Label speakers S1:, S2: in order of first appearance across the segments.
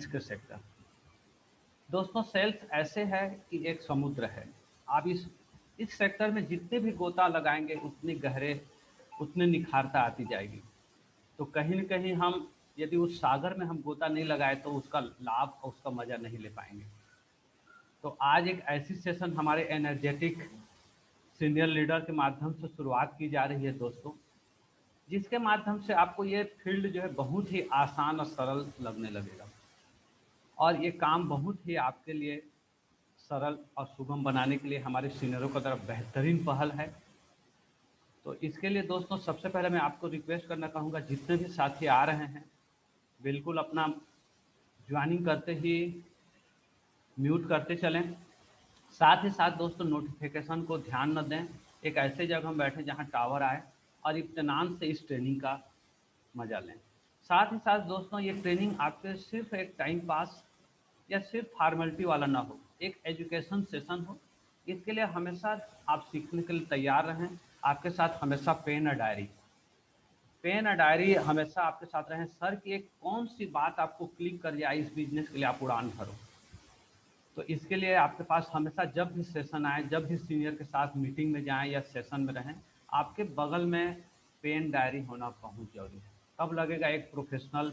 S1: के सेक्टर। दोस्तों सेल्स ऐसे है कि एक समुद्र है। आप इस सेक्टर में जितने भी गोता लगाएंगे उतनी गहरे उतने निखारता आती जाएगी। तो कहीं न कहीं हम यदि उस सागर में हम गोता नहीं लगाए तो उसका लाभ और उसका मज़ा नहीं ले पाएंगे। तो आज एक ऐसी सेशन हमारे एनर्जेटिक सीनियर लीडर के माध्यम से शुरुआत की जा रही है दोस्तों, जिसके माध्यम से आपको ये फील्ड जो है बहुत ही आसान और सरल लगने लगेगा और ये काम बहुत ही आपके लिए सरल और सुगम बनाने के लिए हमारे सीनियरों की तरफ बेहतरीन पहल है। तो इसके लिए दोस्तों सबसे पहले मैं आपको रिक्वेस्ट करना चाहूँगा, जितने भी साथी आ रहे हैं बिल्कुल अपना ज्वाइनिंग करते ही म्यूट करते चलें। साथ ही साथ दोस्तों नोटिफिकेशन को ध्यान न दें, एक ऐसे जगह में बैठें जहाँ टावर आए और इत्मीनान से इस ट्रेनिंग का मज़ा लें। साथ ही साथ दोस्तों ये ट्रेनिंग आपके सिर्फ एक टाइम पास या सिर्फ फॉर्मेलिटी वाला ना हो, एक एजुकेशन सेशन हो। इसके लिए हमेशा आप सीखने के लिए तैयार रहें। आपके साथ हमेशा पेन और डायरी हमेशा आपके साथ रहें। सर की एक कौन सी बात आपको क्लिक कर जाए इस बिजनेस के लिए आप उड़ान भरो। तो इसके लिए आपके पास हमेशा जब भी सेशन आए, जब भी सीनियर के साथ मीटिंग में जाएं या सेशन में रहें, आपके बगल में पेन डायरी होना बहुत ज़रूरी है। तब लगेगा एक प्रोफेशनल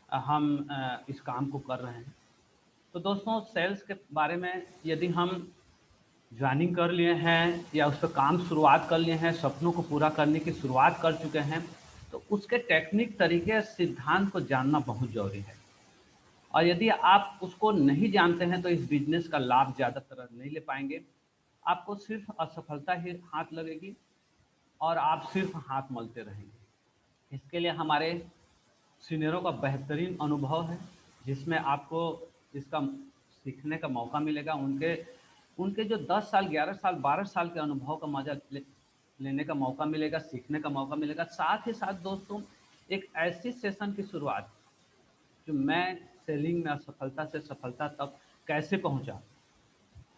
S1: हम इस काम को कर रहे हैं। तो दोस्तों सेल्स के बारे में यदि हम ज्वाइनिंग कर लिए हैं या उस पर काम शुरुआत कर लिए हैं, सपनों को पूरा करने की शुरुआत कर चुके हैं, तो उसके टेक्निक तरीके सिद्धांत को जानना बहुत ज़रूरी है। और यदि आप उसको नहीं जानते हैं तो इस बिजनेस का लाभ ज़्यादातर नहीं ले पाएंगे। आपको सिर्फ असफलता ही हाथ लगेगी और आप सिर्फ हाथ मलते रहेंगे। इसके लिए हमारे सीनियरों का बेहतरीन अनुभव है, जिसमें आपको इसका सीखने का मौका मिलेगा। उनके उनके जो 10 साल 11 साल 12 साल के अनुभव का मजा लेने का मौका मिलेगा, सीखने का मौका मिलेगा। साथ ही साथ दोस्तों एक ऐसी सेशन की शुरुआत जो मैं सेलिंग में असफलता से सफलता तक कैसे पहुंचा,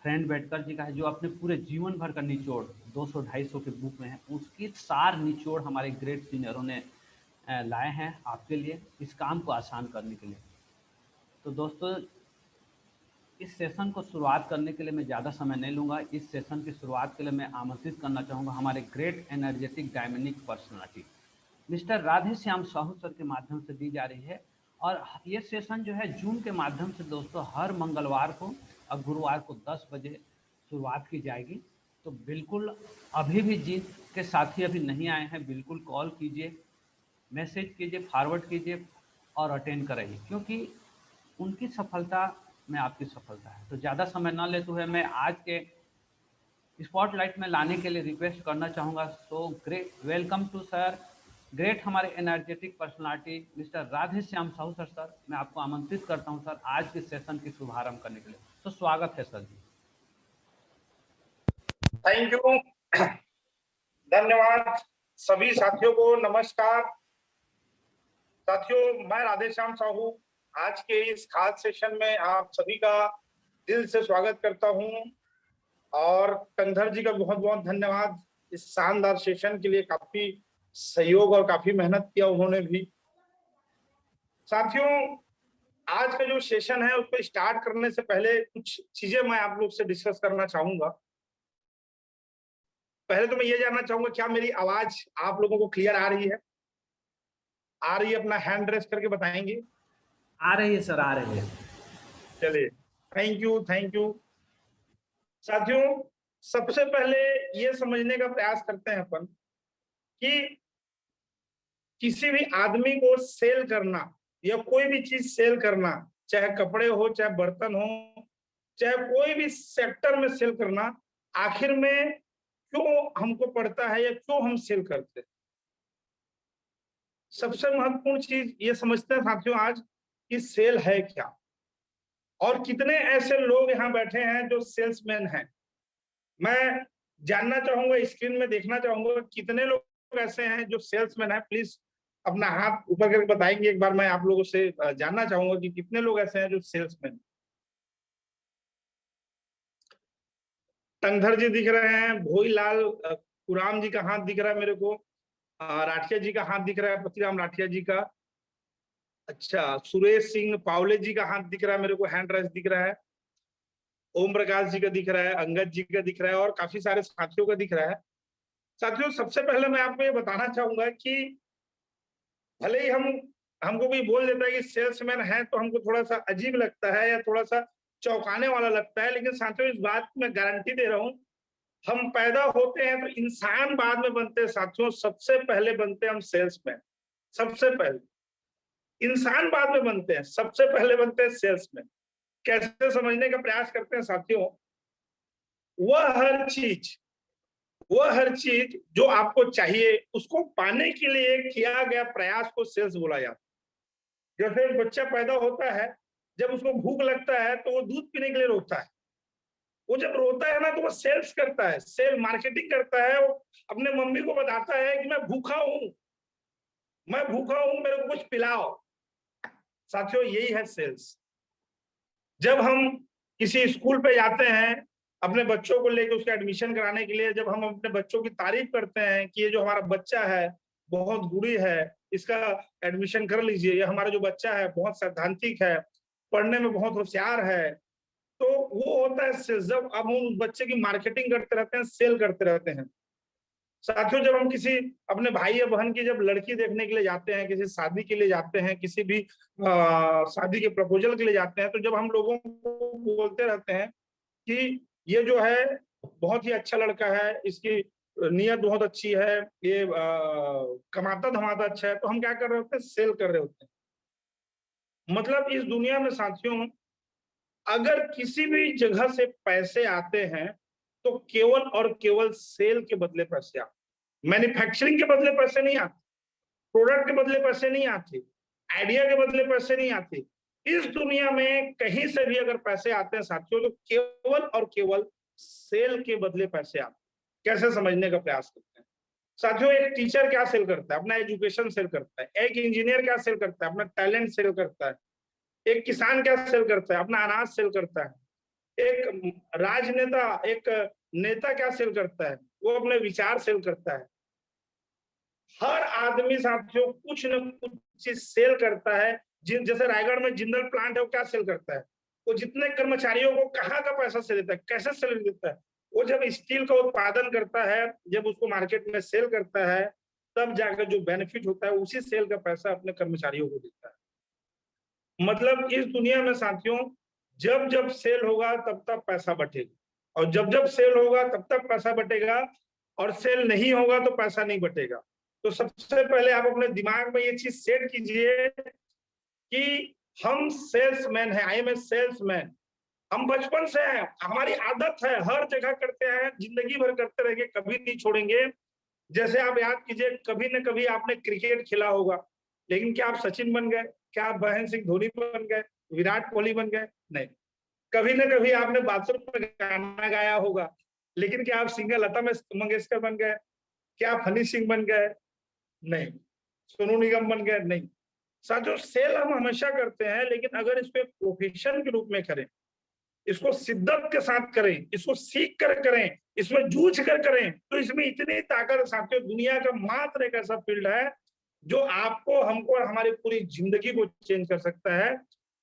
S1: फ्रेंड बेटकर जी का है, जो अपने पूरे जीवन भर का निचोड़ 200-250 के बुक में है, उसकी सार निचोड़ हमारे ग्रेट सीनियरों ने लाए हैं आपके लिए इस काम को आसान करने के लिए। तो दोस्तों इस सेशन को शुरुआत करने के लिए मैं ज़्यादा समय नहीं लूँगा। इस सेशन की शुरुआत के लिए मैं आमंत्रित करना चाहूँगा हमारे great energetic dynamic personality mister Radhe Shyam Sahu sir के माध्यम से दी जा रही है। और ये सेशन जो है जूम के माध्यम से दोस्तों हर मंगलवार को और गुरुवार को 10 बजे शुरुआत की जाएगी। तो बिल्कुल अभी भी जिनके साथी अभी नहीं आए हैं बिल्कुल कॉल कीजिए, मैसेज कीजिए, फॉरवर्ड कीजिए और अटेंड कराइए, क्योंकि उनकी सफलता में आपकी सफलता है। तो ज़्यादा समय ना लेते हुए मैं आज के स्पॉटलाइट में लाने के लिए रिक्वेस्ट करना चाहूँगा। So great welcome to sir, great हमारे energetic personality mister Radhe Shyam Sahu sir, मैं आपको आमंत्रित करता हूँ सर आज के सेशन की शुभारंभ करने के लिए। तो स्वागत है सर जी।
S2: थैंक यू, धन्यवाद। सभी साथियों को नमस्कार। साथियों मैं राधे श्याम साहू आज के इस खास सेशन में आप सभी का दिल से स्वागत करता हूं और कंधर जी का बहुत बहुत धन्यवाद इस शानदार सेशन के लिए। काफी सहयोग और काफी मेहनत किया उन्होंने भी। साथियों आज का जो सेशन है उसको स्टार्ट करने से पहले कुछ चीजें मैं आप लोग से डिस्कस करना चाहूंगा। पहले तो मैं ये जानना चाहूंगा क्या मेरी आवाज आप लोगों को क्लियर आ रही है? आ रही है? अपना हैंड रेस करके बताएंगे।
S1: आ रही है सर, आ रही है।
S2: चलिए, थैंक यू थैंक यू। साथियों सबसे पहले ये समझने का प्रयास करते हैं अपन कि किसी भी आदमी को सेल करना या कोई भी चीज सेल करना, चाहे कपड़े हो, चाहे बर्तन हो, चाहे कोई भी सेक्टर में सेल करना, आखिर में क्यों हमको पड़ता है या क्यों हम सेल करते हैं? सबसे महत्वपूर्ण चीज ये समझते हैं साथियों आज कि सेल है क्या, और कितने ऐसे लोग यहाँ बैठे हैं जो सेल्समैन हैं। मैं जानना चाहूंगा, स्क्रीन में देखना चाहूंगा कितने लोग ऐसे हैं जो सेल्समैन हैं। प्लीज अपना हाथ ऊपर करके बताएंगे। एक बार मैं आप लोगों से जानना चाहूंगा कि कितने लोग ऐसे हैं जो सेल्समैन। तंगधर जी दिख रहे हैं, भोईलाल कुराम जी का हाथ दिख रहा है मेरे को, राठिया जी का हाथ दिख रहा है, पतिराम राठिया जी का। अच्छा, सुरेश सिंह पावले जी का हाथ दिख रहा है मेरे को, हैंड राइज दिख रहा है, ओम प्रकाश जी का दिख रहा है, अंगद जी का दिख रहा है, और काफी सारे साथियों का दिख रहा है। साथियों, सबसे पहले मैं आपको ये बताना चाहूंगा कि भले ही हमको कोई बोल देता है कि सेल्समैन है, तो हमको थोड़ा सा अजीब लगता है या थोड़ा सा चौंकाने वाला लगता है, लेकिन साथियों इस बात की मैं गारंटी दे रहा हूँ, हम पैदा होते हैं तो इंसान बाद में बनते हैं साथियों, सबसे पहले बनते हैं हम सेल्समैन। सबसे पहले इंसान बाद में बनते हैं, सबसे पहले बनते हैं सेल्समैन। कैसे समझने का प्रयास करते हैं साथियों, वह हर चीज वह हर चीज जो आपको चाहिए उसको पाने के लिए किया गया प्रयास को सेल्स बोला जाता है। जैसे एक बच्चा पैदा होता है, जब उसको भूख लगता है तो वो दूध पीने के लिए रोता है। वो जब रोता है ना तो वो सेल्स करता है, सेल मार्केटिंग करता है, वो अपने मम्मी को बताता है कि मैं भूखा हूं, मेरे को कुछ पिलाओ। साथियों यही है सेल्स। जब हम किसी स्कूल पे जाते हैं अपने बच्चों को लेकर उसका एडमिशन कराने के लिए, जब हम अपने बच्चों की तारीफ करते हैं कि ये जो हमारा बच्चा है बहुत गुणी है, इसका एडमिशन कर लीजिए, ये हमारा जो बच्चा है बहुत सैद्धांतिक है, पढ़ने में बहुत होशियार है, तो वो होता है सेल्स। जब अब हम उस बच्चे की मार्केटिंग करते रहते हैं, सेल करते रहते हैं। साथियों, जब हम किसी अपने भाई या बहन की जब लड़की देखने के लिए जाते हैं, किसी शादी के लिए जाते हैं, किसी भी शादी के प्रपोजल के लिए जाते हैं, तो जब हम लोगों को बोलते रहते हैं कि ये जो है बहुत ही अच्छा लड़का है, इसकी नीयत बहुत अच्छी है, ये कमाता धमाता अच्छा है, तो हम क्या कर रहे होते हैं, सेल कर रहे होते हैं। मतलब इस दुनिया में साथियों अगर किसी भी जगह से पैसे आते हैं तो केवल और केवल सेल के बदले पैसे आते, मैन्युफैक्चरिंग के बदले पैसे नहीं आते, प्रोडक्ट के बदले पैसे नहीं आते, आइडिया के बदले पैसे नहीं आते। इस दुनिया में कहीं से भी अगर पैसे आते हैं साथियों तो केवल और केवल सेल के बदले पैसे आते। कैसे समझने का प्रयास करते हैं साथियों, एक टीचर क्या सेल करता है, अपना एजुकेशन सेल करता है। एक इंजीनियर क्या सेल करता है, अपना टैलेंट सेल करता है। एक किसान क्या सेल करता है, अपना अनाज सेल करता है। एक राजनेता, एक नेता क्या सेल करता है, वो अपने विचार सेल करता है। हर आदमी साथियों कुछ न कुछ चीज सेल करता है। जैसे रायगढ़ में जिंदल प्लांट है, वो क्या सेल करता है, वो जितने कर्मचारियों को कहाँ का पैसा से देता है, कैसे सैलरी देता है। वो जब स्टील का उत्पादन करता है, जब उसको मार्केट में सेल करता है, तब जाकर जो बेनिफिट होता है उसी सेल का पैसा अपने कर्मचारियों को देता है। मतलब इस दुनिया में साथियों जब जब सेल होगा तब तब पैसा बटेगा, और जब जब सेल होगा तब तक पैसा बटेगा, और सेल नहीं होगा तो पैसा नहीं बटेगा। तो सबसे पहले आप अपने दिमाग में ये चीज सेट कीजिए कि हम सेल्समैन हैं, आई एम ए सेल्समैन। हम बचपन से हैं, हमारी आदत है, हर जगह करते हैं, जिंदगी भर करते रहेंगे, कभी नहीं छोड़ेंगे। जैसे आप याद कीजिए, कभी न कभी आपने क्रिकेट खेला होगा, लेकिन क्या आप सचिन बन गए, क्या आप महेंद्र सिंह धोनी बन गए, विराट कोहली बन गए? नहीं। कभी न कभी आपने बाथरूम में गाना गाया होगा, लेकिन क्या आप सिंगर लता मंगेशकर बन गए, क्या आप हनी सिंह बन गए? नहीं। सोनू निगम बन गए? नहीं। साथियों सेल हम हमेशा करते हैं, लेकिन अगर इसको एक प्रोफेशन के रूप में करें, इसको शिद्दत के साथ करें, इसको सीख कर करें, इसमें जूझ कर करें, तो इसमें इतनी ताकत साथियों, दुनिया का मात्र एक ऐसा फील्ड है जो आपको, हमको और हमारी पूरी जिंदगी को चेंज कर सकता है,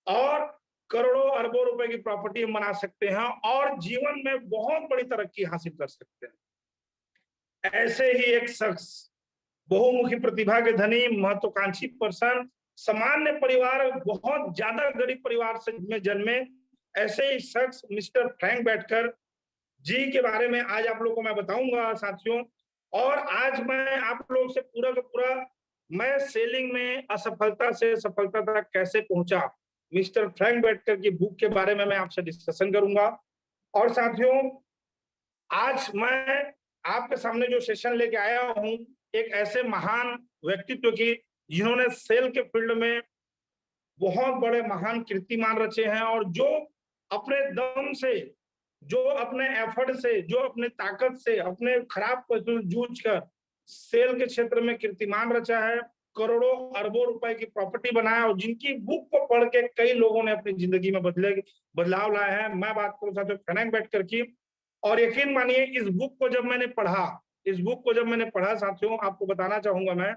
S2: और करोड़ों अरबों रुपए की प्रॉपर्टी हम बना सकते हैं, और जीवन में बहुत बड़ी तरक्की हासिल कर सकते हैं। ऐसे ही एक शख्स, बहुमुखी प्रतिभा के धनी, महत्वाकांक्षी पर्सन, सामान्य परिवार, बहुत ज्यादा गरीब परिवार से में जन्मे, ऐसे ही शख्स मिस्टर फ्रैंक बैटकर जी के बारे में आज आप लोगों को मैं बताऊंगा साथियों। और आज मैं आप लोग से पूरा का पूरा, मैं सेलिंग में असफलता से सफलता तक कैसे पहुंचा, मिस्टर फ्रैंक बैटकर की बुक के बारे में मैं आपसे डिस्कशन करूंगा। और साथियों आज मैं आपके सामने जो सेशन लेके आया हूं, एक ऐसे महान व्यक्तित्व की जिन्होंने सेल के फील्ड में बहुत बड़े महान कीर्तिमान रचे हैं, और जो अपने दम से, जो अपने एफर्ट से, जो अपने ताकत से, अपने खराब परिस्थितियों जूझ कर सेल के क्षेत्र में कीर्तिमान रचा है, करोड़ों अरबों रुपए की प्रॉपर्टी बनाया, और जिनकी बुक को पढ़ के कई लोगों ने अपनी जिंदगी में बदलाव लाए हैं। मैं बात करूं साथियों फ्रैंक बैटकर की, और यकीन मानिए इस बुक को जब मैंने पढ़ा, इस बुक को जब मैंने पढ़ा साथियों, आपको बताना चाहूंगा मैं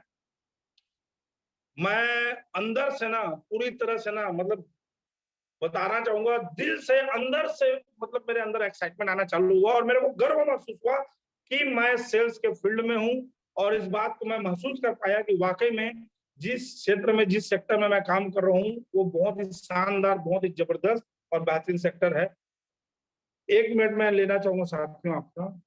S2: मैं अंदर से ना पूरी तरह से ना मतलब बताना चाहूंगा, दिल से अंदर से मतलब मेरे अंदर एक्साइटमेंट आना चालू हुआ और मेरे को गर्व महसूस हुआ कि मैं सेल्स के फील्ड में हूं। और इस बात को मैं महसूस कर पाया कि वाकई में जिस क्षेत्र में, जिस सेक्टर में मैं काम कर रहा हूं, वो बहुत ही शानदार, बहुत ही जबरदस्त और बेहतरीन सेक्टर है। 1 मिनट में लेना चाहूंगा साथियों आपका।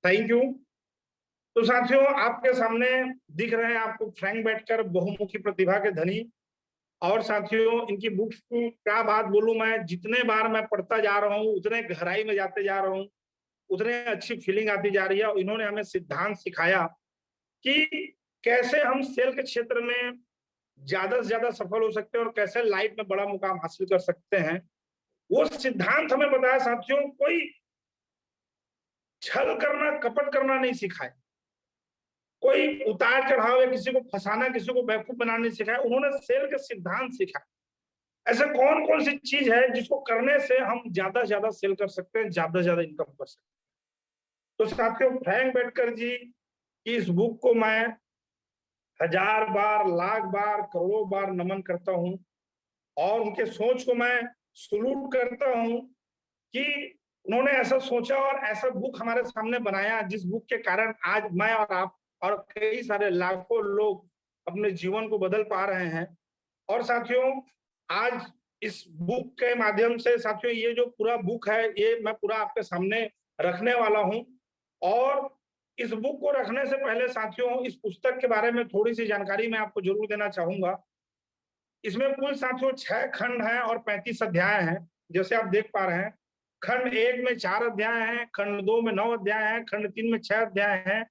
S2: Thank you. तो साथियों, आपके सामने दिख रहे हैं आपको फ्रैंक बेटकर, बहुमुखी प्रतिभा के धनी। और साथियों, इनकी बुक्स की क्या बात बोलूं, मैं जितने बार मैं पढ़ता जा रहा हूं उतने गहराई में जाते जा रहा हूं, उतने अच्छी फीलिंग आती जा रही है। और इन्होंने हमें सिद्धांत सिखाया कि कैसे हम सेल के क्षेत्र में ज्यादा से ज्यादा सफल हो सकते हैं और कैसे लाइफ में बड़ा मुकाम हासिल कर सकते हैं। वो सिद्धांत हमें बताया साथियों, कोई छल करना, कपट करना नहीं सिखाए, कोई उतार चढ़ाव या किसी को फंसाना, किसी को बेवकूफ बनाना नहीं सिखाया। उन्होंने सेल के सिद्धांत सिखाए। ऐसे कौन कौन सी चीज है जिसको करने से हम ज्यादा से ज्यादा सेल कर सकते हैं, ज्यादा से ज्यादा इनकम कर सकते हैं। तो साथियों, फ्रैंक बेटकर जी की इस बुक को मैं 1000 बार, लाख बार, करोड़ों बार नमन करता हूं और उनके सोच को मैं सलूट करता हूं कि उन्होंने ऐसा सोचा और ऐसा बुक हमारे सामने बनाया, जिस बुक के कारण आज मैं और आप और कई सारे लाखों लोग अपने जीवन को बदल पा रहे हैं। और साथियों, आज इस बुक के माध्यम से साथियों, ये जो पूरा बुक है ये मैं पूरा आपके सामने रखने वाला हूं। और इस बुक को रखने से पहले साथियों, इस पुस्तक के बारे में थोड़ी सी जानकारी मैं आपको जरूर देना चाहूंगा। इसमें कुल साथियों 6 खंड हैं और 35 अध्याय हैं, जैसे आप देख पा रहे हैं। खंड 1 में 4 अध्याय हैं, खंड 2 में 9 अध्याय हैं, खंड 3 में 6 अध्याय हैं,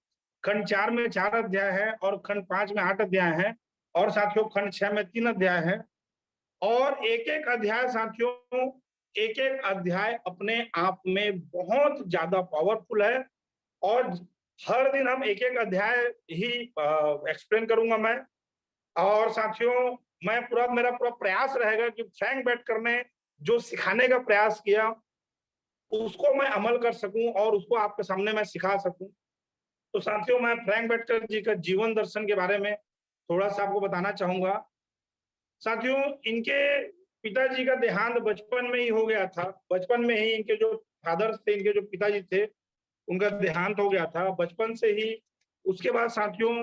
S2: खंड 4 में 4 अध्याय है और खंड 5 में 8 अध्याय हैं। और साथियों, खंड 6 में 3 अध्याय हैं। और एक एक अध्याय साथियों, एक एक अध्याय अपने आप में बहुत ज्यादा पावरफुल है। और हर दिन हम एक एक अध्याय ही एक्सप्लेन करूंगा मैं। और साथियों, मेरा पूरा प्रयास रहेगा कि फ्रैंक बेटकर ने जो सिखाने का प्रयास किया उसको मैं अमल कर सकूं और उसको आपके सामने मैं सिखा सकूं। तो साथियों, मैं फ्रैंक बेटकर जी का जीवन दर्शन के बारे में थोड़ा सा आपको बताना चाहूंगा। साथियों, इनके पिताजी का देहांत बचपन में ही हो गया था। बचपन में ही इनके जो फादर थे, इनके जो पिताजी थे, उनका देहांत हो गया था बचपन से ही। उसके बाद साथियों,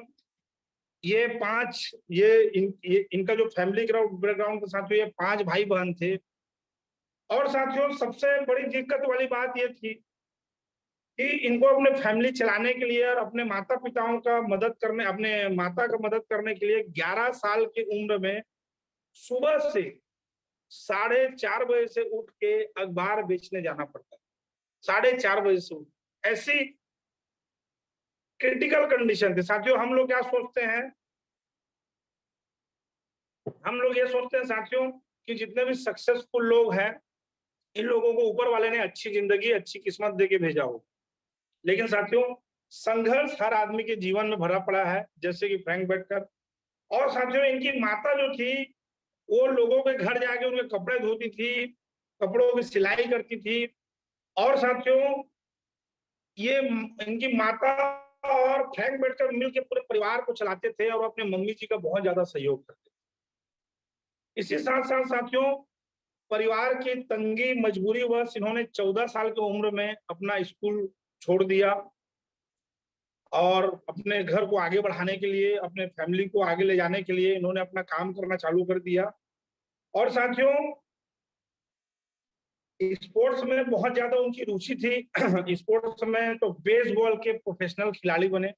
S2: ये 5 इनका जो फैमिली बैकग्राउंड था साथियों, ये 5 भाई बहन थे। और साथियों, सबसे बड़ी दिक्कत वाली बात ये थी कि इनको अपने फैमिली चलाने के लिए और अपने माता पिताओं का मदद करने, अपने माता का मदद करने के लिए 11 साल की उम्र में सुबह से 4:30 बजे से उठ के अखबार बेचने जाना पड़ता है। 4:30 बजे से उठ, ऐसी क्रिटिकल कंडीशन थी साथियों। हम लोग क्या सोचते हैं, हम लोग ये सोचते हैं साथियों कि जितने भी सक्सेसफुल लोग हैं, इन लोगों को ऊपर वाले ने अच्छी जिंदगी, अच्छी किस्मत दे के भेजा हो। लेकिन साथियों, संघर्ष हर आदमी के जीवन में भरा पड़ा है, जैसे कि फ्रैंक बेटकर। और साथियों, इनकी माता जो थी, वो लोगों के घर जाके उनके कपड़े धोती थी, कपड़ों की सिलाई करती थी। और साथियों, ये इनकी माता और फ्रैंक बेटकर मिलकर पूरे परिवार को चलाते थे और अपने मम्मी जी का बहुत ज्यादा सहयोग करते थे। इसी साथ साथ साथियों, परिवार की तंगी मजबूरी वश इन्होंने 14 साल की उम्र में अपना स्कूल छोड़ दिया और अपने घर को आगे बढ़ाने के लिए, अपने फैमिली को आगे ले जाने के लिए इन्होंने अपना काम करना चालू कर दिया। और साथियों, स्पोर्ट्स में बहुत ज्यादा उनकी रुचि थी। स्पोर्ट्स में तो बेसबॉल के प्रोफेशनल खिलाड़ी बने।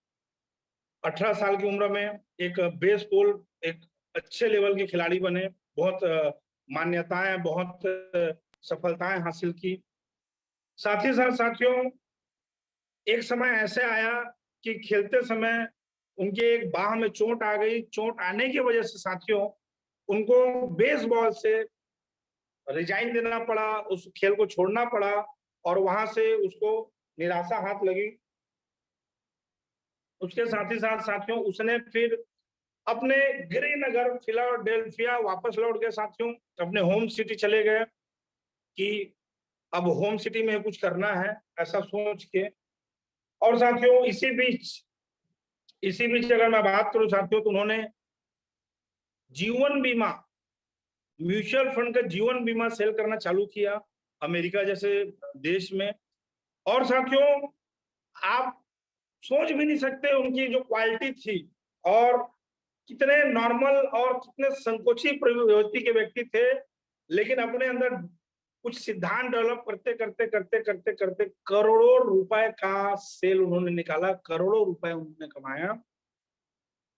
S2: 18 साल की उम्र में एक बेसबॉल, एक अच्छे लेवल के खिलाड़ी बने। बहुत मान्यताएं, बहुत सफलताएं हासिल की। साथ ही साथ साथियों, एक समय ऐसे आया कि खेलते समय उनके एक बाह में चोट आ गई। चोट आने की वजह से साथियों, उनको बेसबॉल से रिजाइन देना पड़ा, उस खेल को छोड़ना पड़ा। और वहां से उसको निराशा हाथ लगी। उसके साथ ही साथ साथियों, उसने फिर अपने गृहनगर फिलाडेल्फिया वापस लौट गए साथियों, अपने होम सिटी चले गए। कि अब होम सिटी में कुछ करना है, ऐसा सोच के। और साथियों इसी बीच अगर मैं बात करूं साथियों, तो उन्होंने जीवन बीमा, म्यूचुअल फंड का जीवन बीमा सेल करना चालू किया अमेरिका जैसे देश में। और साथियों आप सोच भी नहीं सकते उनकी जो क्वालिटी थी, और कितने नॉर्मल और कितने संकोची प्रवृत्ति के व्यक्ति थे, लेकिन अपने अंदर कुछ सिद्धांत डेवलप करते करते करते करते करते करोड़ों रुपए का सेल उन्होंने निकाला, करोड़ों रुपए उन्होंने कमाया,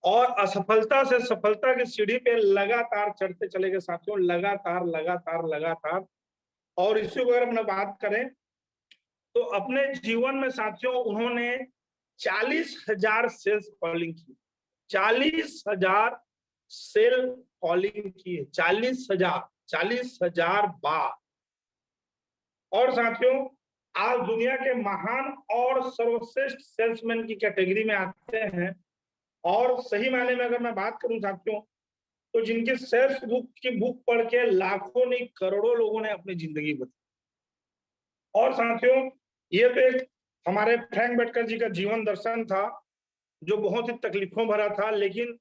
S2: और असफलता से सफलता की सीढ़ी पे लगातार चढ़ते चले गए साथियों, लगातार लगातार लगातार। और इसी को अगर हम बात करें तो अपने जीवन में साथियों उन्होंने 40,000 सेल्स कॉलिंग की, 40,000 सेल कॉलिंग की, 40,000 बार। और साथियों आज दुनिया के महान और सर्वश्रेष्ठ सेल्समैन की कैटेगरी में आते हैं। और सही मायने में अगर मैं बात करूं साथियों, तो जिनके सेल्स बुक की बुक पढ़ के लाखों नहीं करोड़ों लोगों ने अपनी जिंदगी बदली। और साथियों ये तो एक हमारे फ्रैंक बेटकर जी का जीवन दर्शन था, जो बहुत ही तकलीफों भरा था, लेकिन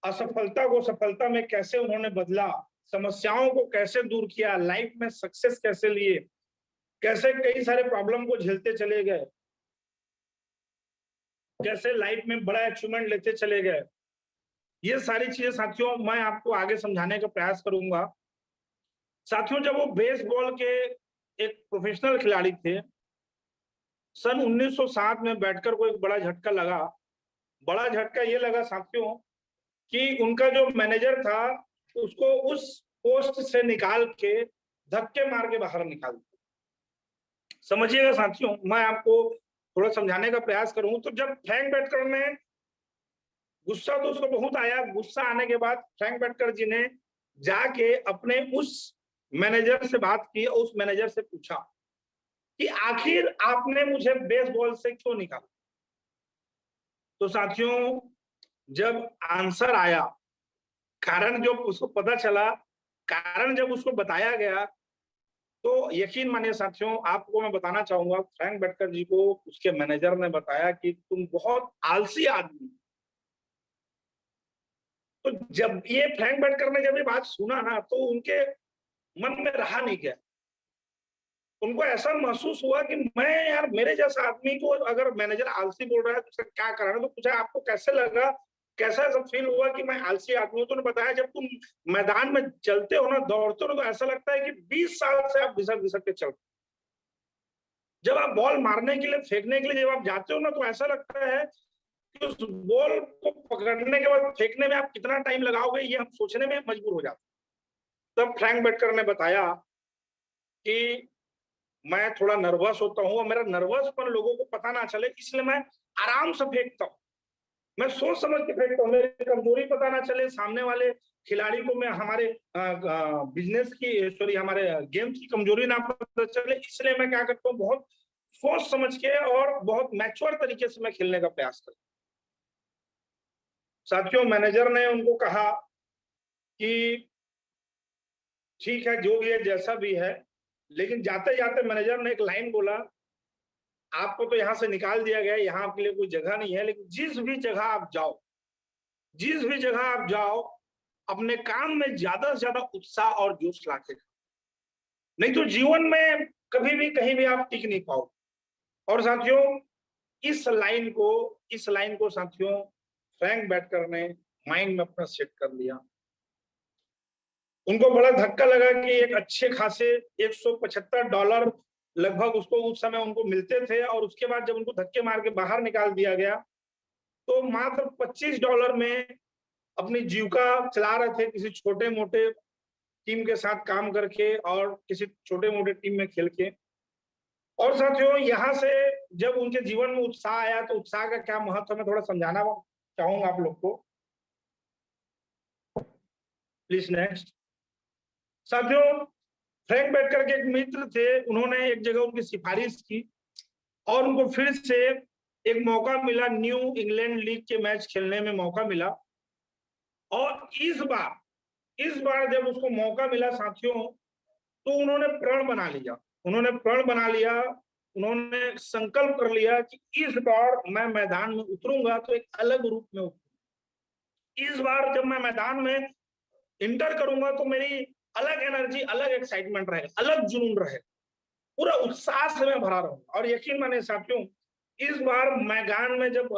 S2: असफलता को सफलता में कैसे उन्होंने बदला, समस्याओं को कैसे दूर किया, लाइफ में सक्सेस कैसे लिए, कैसे कई सारे प्रॉब्लम को झेलते चले गए, कैसे लाइफ में बड़ा अचीवमेंट लेते चले गए, ये सारी चीजें साथियों मैं आपको आगे समझाने का प्रयास करूंगा। साथियों जब वो बेसबॉल के एक प्रोफेशनल खिलाड़ी थे, सन 1907 में बैठकर को एक बड़ा झटका लगा। बड़ा झटका ये लगा साथियों कि उनका जो मैनेजर था उसको उस पोस्ट से निकाल के धक्के मार के बाहर निकाल दिया। समझिएगा साथियों, मैं आपको थोड़ा समझाने का प्रयास करूं। तो जब फ्रैंक बेटकर ने गुस्सा तो उसको बहुत आया, गुस्सा आने के बाद फ्रैंक बेटकर जी ने जाके अपने उस मैनेजर से बात की, उस मैनेजर से पूछा कि आखिर आपने मुझे बेसबॉल से क्यों निकाला। तो साथियों जब आंसर आया, कारण जब उसको पता चला, कारण जब उसको बताया गया, तो यकीन मानिए साथियों आपको मैं बताना चाहूंगा, फ्रैंक बेटकर जी को उसके मैनेजर ने बताया कि तुम बहुत आलसी आदमी। तो जब ये फ्रैंक बेटकर ने जब ये बात सुना ना, तो उनके मन में रहा नहीं गया। उनको ऐसा महसूस हुआ कि मैं यार, मेरे जैसा आदमी को अगर मैनेजर आलसी बोल रहा है तो उसका क्या कारण है। तो पूछा आपको कैसे लगा, कैसा ऐसा फील हुआ कि मैं आलसी आदमी हूं। तो उन्होंने बताया जब तुम मैदान में चलते हो ना, दौड़ते हो, तो ऐसा लगता है कि 20 साल से आप घिसट घिसट के चलते। जब आप बॉल मारने के लिए, फेंकने के लिए जब आप जाते हो ना, तो ऐसा लगता है कि उस बॉल को पकड़ने के बाद फेंकने में आप कितना टाइम लगाओगे, ये हम सोचने में मजबूर हो जाते। तब फ्रैंक बेटकर ने बताया कि मैं थोड़ा नर्वस होता हूँ और मेरा नर्वसपन लोगों को पता ना चले, इसलिए मैं आराम से फेंकता हूँ, मैं सोच समझ के फेंकता हूँ, मेरी कमजोरी पता ना चले, सामने वाले खिलाड़ी को मैं हमारे बिजनेस की, सॉरी, हमारे गेम्स की कमजोरी ना पता चले, इसलिए मैं क्या करता हूँ, बहुत सोच समझ के और बहुत मैच्योर तरीके से मैं खेलने का प्रयास करता हूँ। साथियों मैनेजर ने उनको कहा कि ठीक है, जो भी है जैसा भी है, लेकिन जाते जाते मैनेजर ने एक लाइन बोला, आपको तो यहां से निकाल दिया गया, यहाँ आपके लिए कोई जगह नहीं है, लेकिन जिस भी जगह आप जाओ, जिस भी जगह आप जाओ, अपने काम में ज्यादा से ज्यादा उत्साह और जोश लाके, नहीं तो जीवन में कभी भी कहीं भी आप टिक नहीं पाओ। और साथियों इस लाइन को साथियों फ्रैंक बेटकर ने माइंड में अपना सेट कर लिया। उनको बड़ा धक्का लगा कि एक अच्छे खासे $175 लगभग उसको उस समय उनको मिलते थे, और उसके बाद जब उनको धक्के मार के बाहर निकाल दिया गया, तो मात्र $25 में अपनी जीविका चला रहे थे, किसी छोटे मोटे टीम के साथ काम करके और किसी छोटे मोटे टीम में खेल के। और साथियों यहाँ से जब उनके जीवन में उत्साह आया, तो उत्साह का क्या महत्व मैं थोड़ा समझाना चाहूंगा आप लोग को। Please next. साथियों फ्रैंक बेटकर के एक मित्र थे, उन्होंने एक जगह उनकी सिफारिश की और उनको फिर से एक मौका मिला, न्यू इंग्लैंड लीग के मैच खेलने में मौका मिला। और इस बार जब उसको मौका मिला साथियों, तो उन्होंने प्रण बना लिया, उन्होंने संकल्प कर लिया कि इस बार मैं मैदान में उतरूंगा तो एक अलग रूप में उतरूंगा। इस बार जब मैं मैदान में इंटर करूंगा तो मेरी अलग एनर्जी, अलग एक्साइटमेंट रहेगा, अलग जुनून रहेगा, पूरा उत्साह से मैं भरा रहूंगा। और यकीन माने साथियों, इस बार मैदान में जब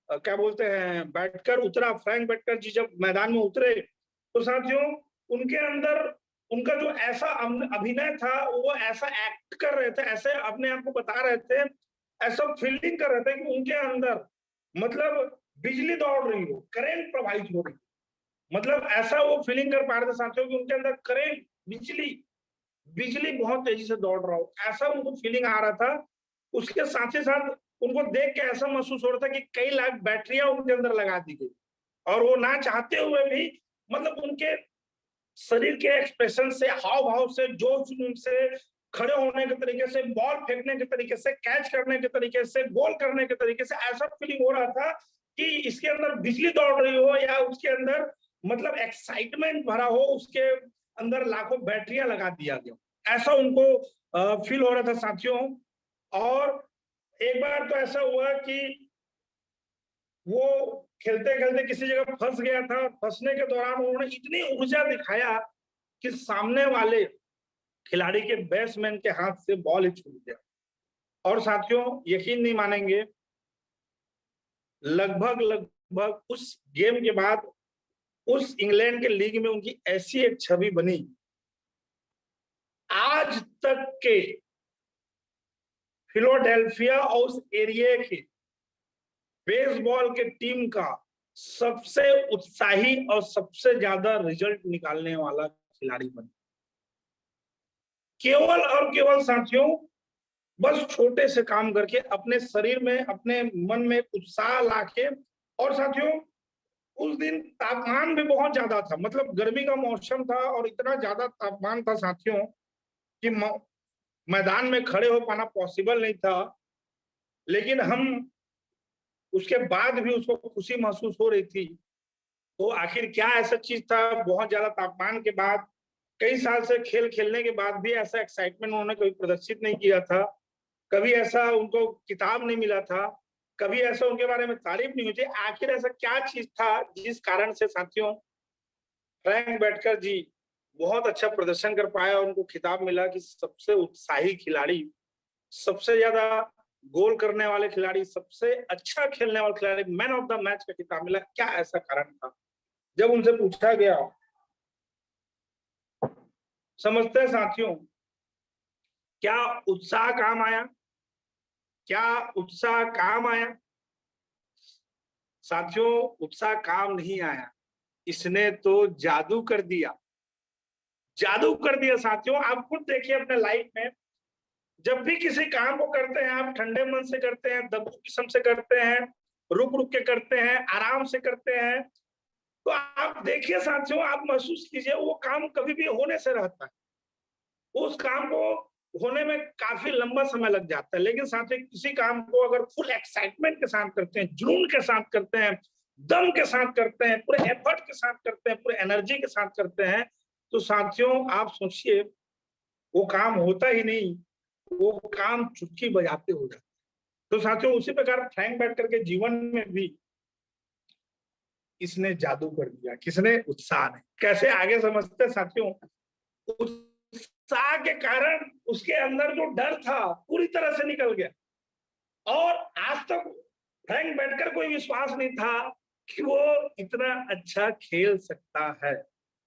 S2: क्या बोलते हैं बैठकर उतरा, फ्रैंक बैटकर जी जब मैदान में उतरे तो साथियों उनके अंदर उनका जो ऐसा अभिनय था, वो ऐसा एक्ट कर रहे थे, ऐसे अपने आप को बता रहे थे, ऐसा फीलिंग कर रहे थे कि उनके अंदर मतलब बिजली दौड़ रही हो, करंट प्रवाहित हो रही, मतलब ऐसा वो फीलिंग कर पा रहे थे साथियों कि उनके अंदर करंट, बिजली बहुत तेजी से दौड़ रहा हो, ऐसा उनको फीलिंग आ रहा था। उसके साथ ही साथ उनको देख के ऐसा महसूस हो रहा था कि कई लाख बैटरियां उनके अंदर लगा दी गई, और वो ना चाहते हुए भी मतलब उनके शरीर के एक्सप्रेशन से, हाव भाव से, जोश से, खड़े होने के तरीके से, बॉल फेंकने के तरीके से, कैच करने के तरीके से, गोल करने के तरीके से, ऐसा फीलिंग हो रहा था कि इसके अंदर बिजली दौड़ रही हो या उसके अंदर मतलब एक्साइटमेंट भरा हो, उसके अंदर लाखों बैटरियां लगा दिया गया, ऐसा उनको फील हो रहा था साथियों। और एक बार तो ऐसा हुआ कि वो खेलते खेलते किसी जगह फंस गया था, फंसने के दौरान उन्होंने इतनी ऊर्जा दिखाया कि सामने वाले खिलाड़ी के बैट्समैन के हाथ से बॉल ही छूट गया। और साथियों यकीन नहीं मानेंगे, लगभग उस गेम के बाद उस इंग्लैंड के लीग में उनकी ऐसी एक छवि बनी, आज तक के फिलाडेल्फिया और उस एरिया के बेसबॉल के टीम का सबसे उत्साही और सबसे ज्यादा रिजल्ट निकालने वाला खिलाड़ी बने। केवल और केवल साथियों बस छोटे से काम करके अपने शरीर में, अपने मन में उत्साह लाके। और साथियों उस दिन तापमान भी बहुत ज्यादा था, मतलब गर्मी का मौसम था और इतना ज्यादा तापमान था साथियों कि मैदान में खड़े हो पाना पॉसिबल नहीं था। लेकिन हम उसके बाद भी उसको खुशी महसूस हो रही थी। तो आखिर क्या ऐसा चीज था, बहुत ज्यादा तापमान के बाद, कई साल से खेल खेलने के बाद भी ऐसा एक्साइटमेंट उन्होंने कभी प्रदर्शित नहीं किया था, कभी ऐसा उनको किताब नहीं मिला था, कभी ऐसा उनके बारे में तारीफ नहीं हुई थी। आखिर ऐसा क्या चीज था जिस कारण से साथियों फ्रैंक बैटकर जी बहुत अच्छा प्रदर्शन कर पाया और उनको खिताब मिला कि सबसे उत्साही खिलाड़ी, सबसे ज्यादा गोल करने वाले खिलाड़ी, सबसे अच्छा खेलने वाले खिलाड़ी, मैन ऑफ द मैच का खिताब मिला? क्या ऐसा कारण था? जब उनसे पूछा गया, समझते हैं साथियों, क्या उत्साह काम आया? क्या उत्साह काम आया? साथियों उत्साह काम नहीं आया, इसने तो जादू कर दिया, जादू कर दिया साथियों। आप खुद देखिए अपने लाइफ में, जब भी किसी काम को करते हैं आप ठंडे मन से करते हैं, दबू किस्म से करते हैं, रुक रुक के करते हैं, आराम से करते हैं, तो आप देखिए साथियों, आप महसूस कीजिए वो काम कभी भी होने से रहता है, उस काम को होने में काफी लंबा समय लग जाता है। लेकिन साथियों किसी काम को अगर फुल एक्साइटमेंट के साथ करते हैं, जुनून के साथ करते हैं, दम के साथ करते हैं, पूरे एफर्ट के साथ करते हैं, पूरे एनर्जी के साथ करते हैं, तो साथियों आप सोचिए वो काम होता ही नहीं, वो काम चुटकी बजाते हो जाता। तो साथियों उसी प्रकार फ्रैंक बैटकर के जीवन में भी इसने जादू कर दिया। किसने? उत्साह ने। कैसे? आगे समझते साथियों। उत्साह के कारण उसके अंदर जो डर था पूरी तरह से निकल गया, और आज तक फ्रैंक बैटकर को विश्वास नहीं था कि वो इतना अच्छा खेल सकता है।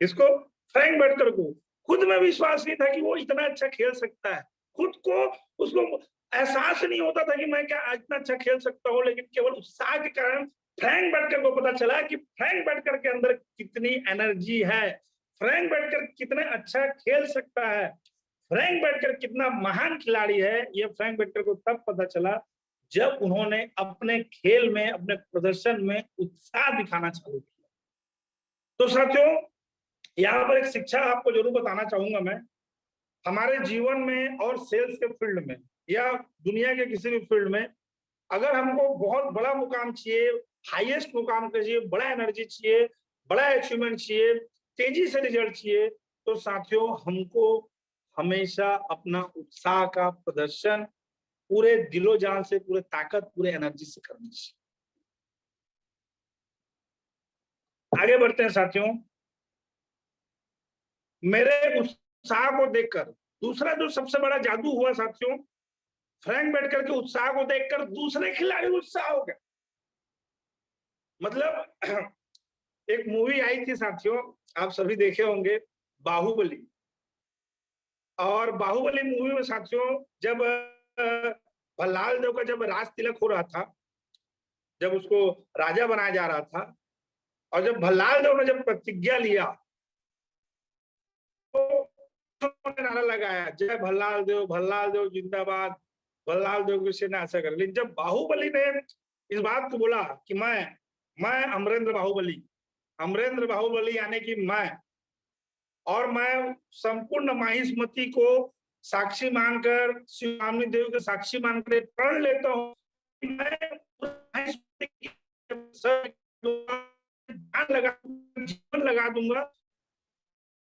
S2: इसको, फ्रैंक बैटकर को खुद में विश्वास नहीं था कि वो इतना अच्छा खेल सकता है। खुद को उसको एहसास नहीं होता था कि मैं क्या इतना अच्छा खेल सकता हूँ, लेकिन केवल उत्साह के कारण फ्रैंक बैटकर को पता चला कि फ्रैंक बैटकर के अंदर कितनी एनर्जी है, फ्रैंक बैटकर कितना अच्छा खेल सकता है, फ्रैंक बैटकर कितना महान खिलाड़ी है। ये फ्रैंक बैटकर को तब पता चला जब उन्होंने अपने खेल में, अपने प्रदर्शन में उत्साह दिखाना चालू किया। तो साथियों यहाँ पर एक शिक्षा आपको जरूर बताना चाहूंगा मैं। हमारे जीवन में और सेल्स के फील्ड में या दुनिया के किसी भी फील्ड में अगर हमको बहुत बड़ा मुकाम चाहिए, हाईएस्ट मुकाम चाहिए, बड़ा एनर्जी चाहिए, बड़ा अचीवमेंट चाहिए, तेजी से रिजल्ट चाहिए, तो साथियों हमको हमेशा अपना उत्साह का प्रदर्शन पूरे दिलो जान से, पूरे ताकत, पूरे एनर्जी से करनी चाहिए। आगे बढ़ते हैं साथियों। मेरे उत्साह को देखकर दूसरा जो सबसे बड़ा जादू हुआ साथियों, फ्रैंक बैटकर के उत्साह को देखकर दूसरे खिलाड़ी उत्साह हो गए। मतलब एक मूवी आई थी साथियों, आप सभी देखे होंगे, बाहुबली। और बाहुबली मूवी में साथियों जब भल्लाल देव का जब राज तिलक हो रहा था, जब उसको राजा बनाया जा रहा था, और जब भल्लाल देव ने जब प्रतिज्ञा लिया तो नारा लगाया, जय भल्लाल देव जिंदाबाद, भल्लाल देव की सेना ऐसा कर। लेकिन जब बाहुबली ने इस बात को बोला कि मैं अमरेंद्र बाहुबली यानी कि मैं, और मैं संपूर्ण माहिष्मति को साक्षी मानकर, शिवामनी देवी को साक्षी मानकर प्रण लेता हूं कि मैं जीवन लगा दूंगा।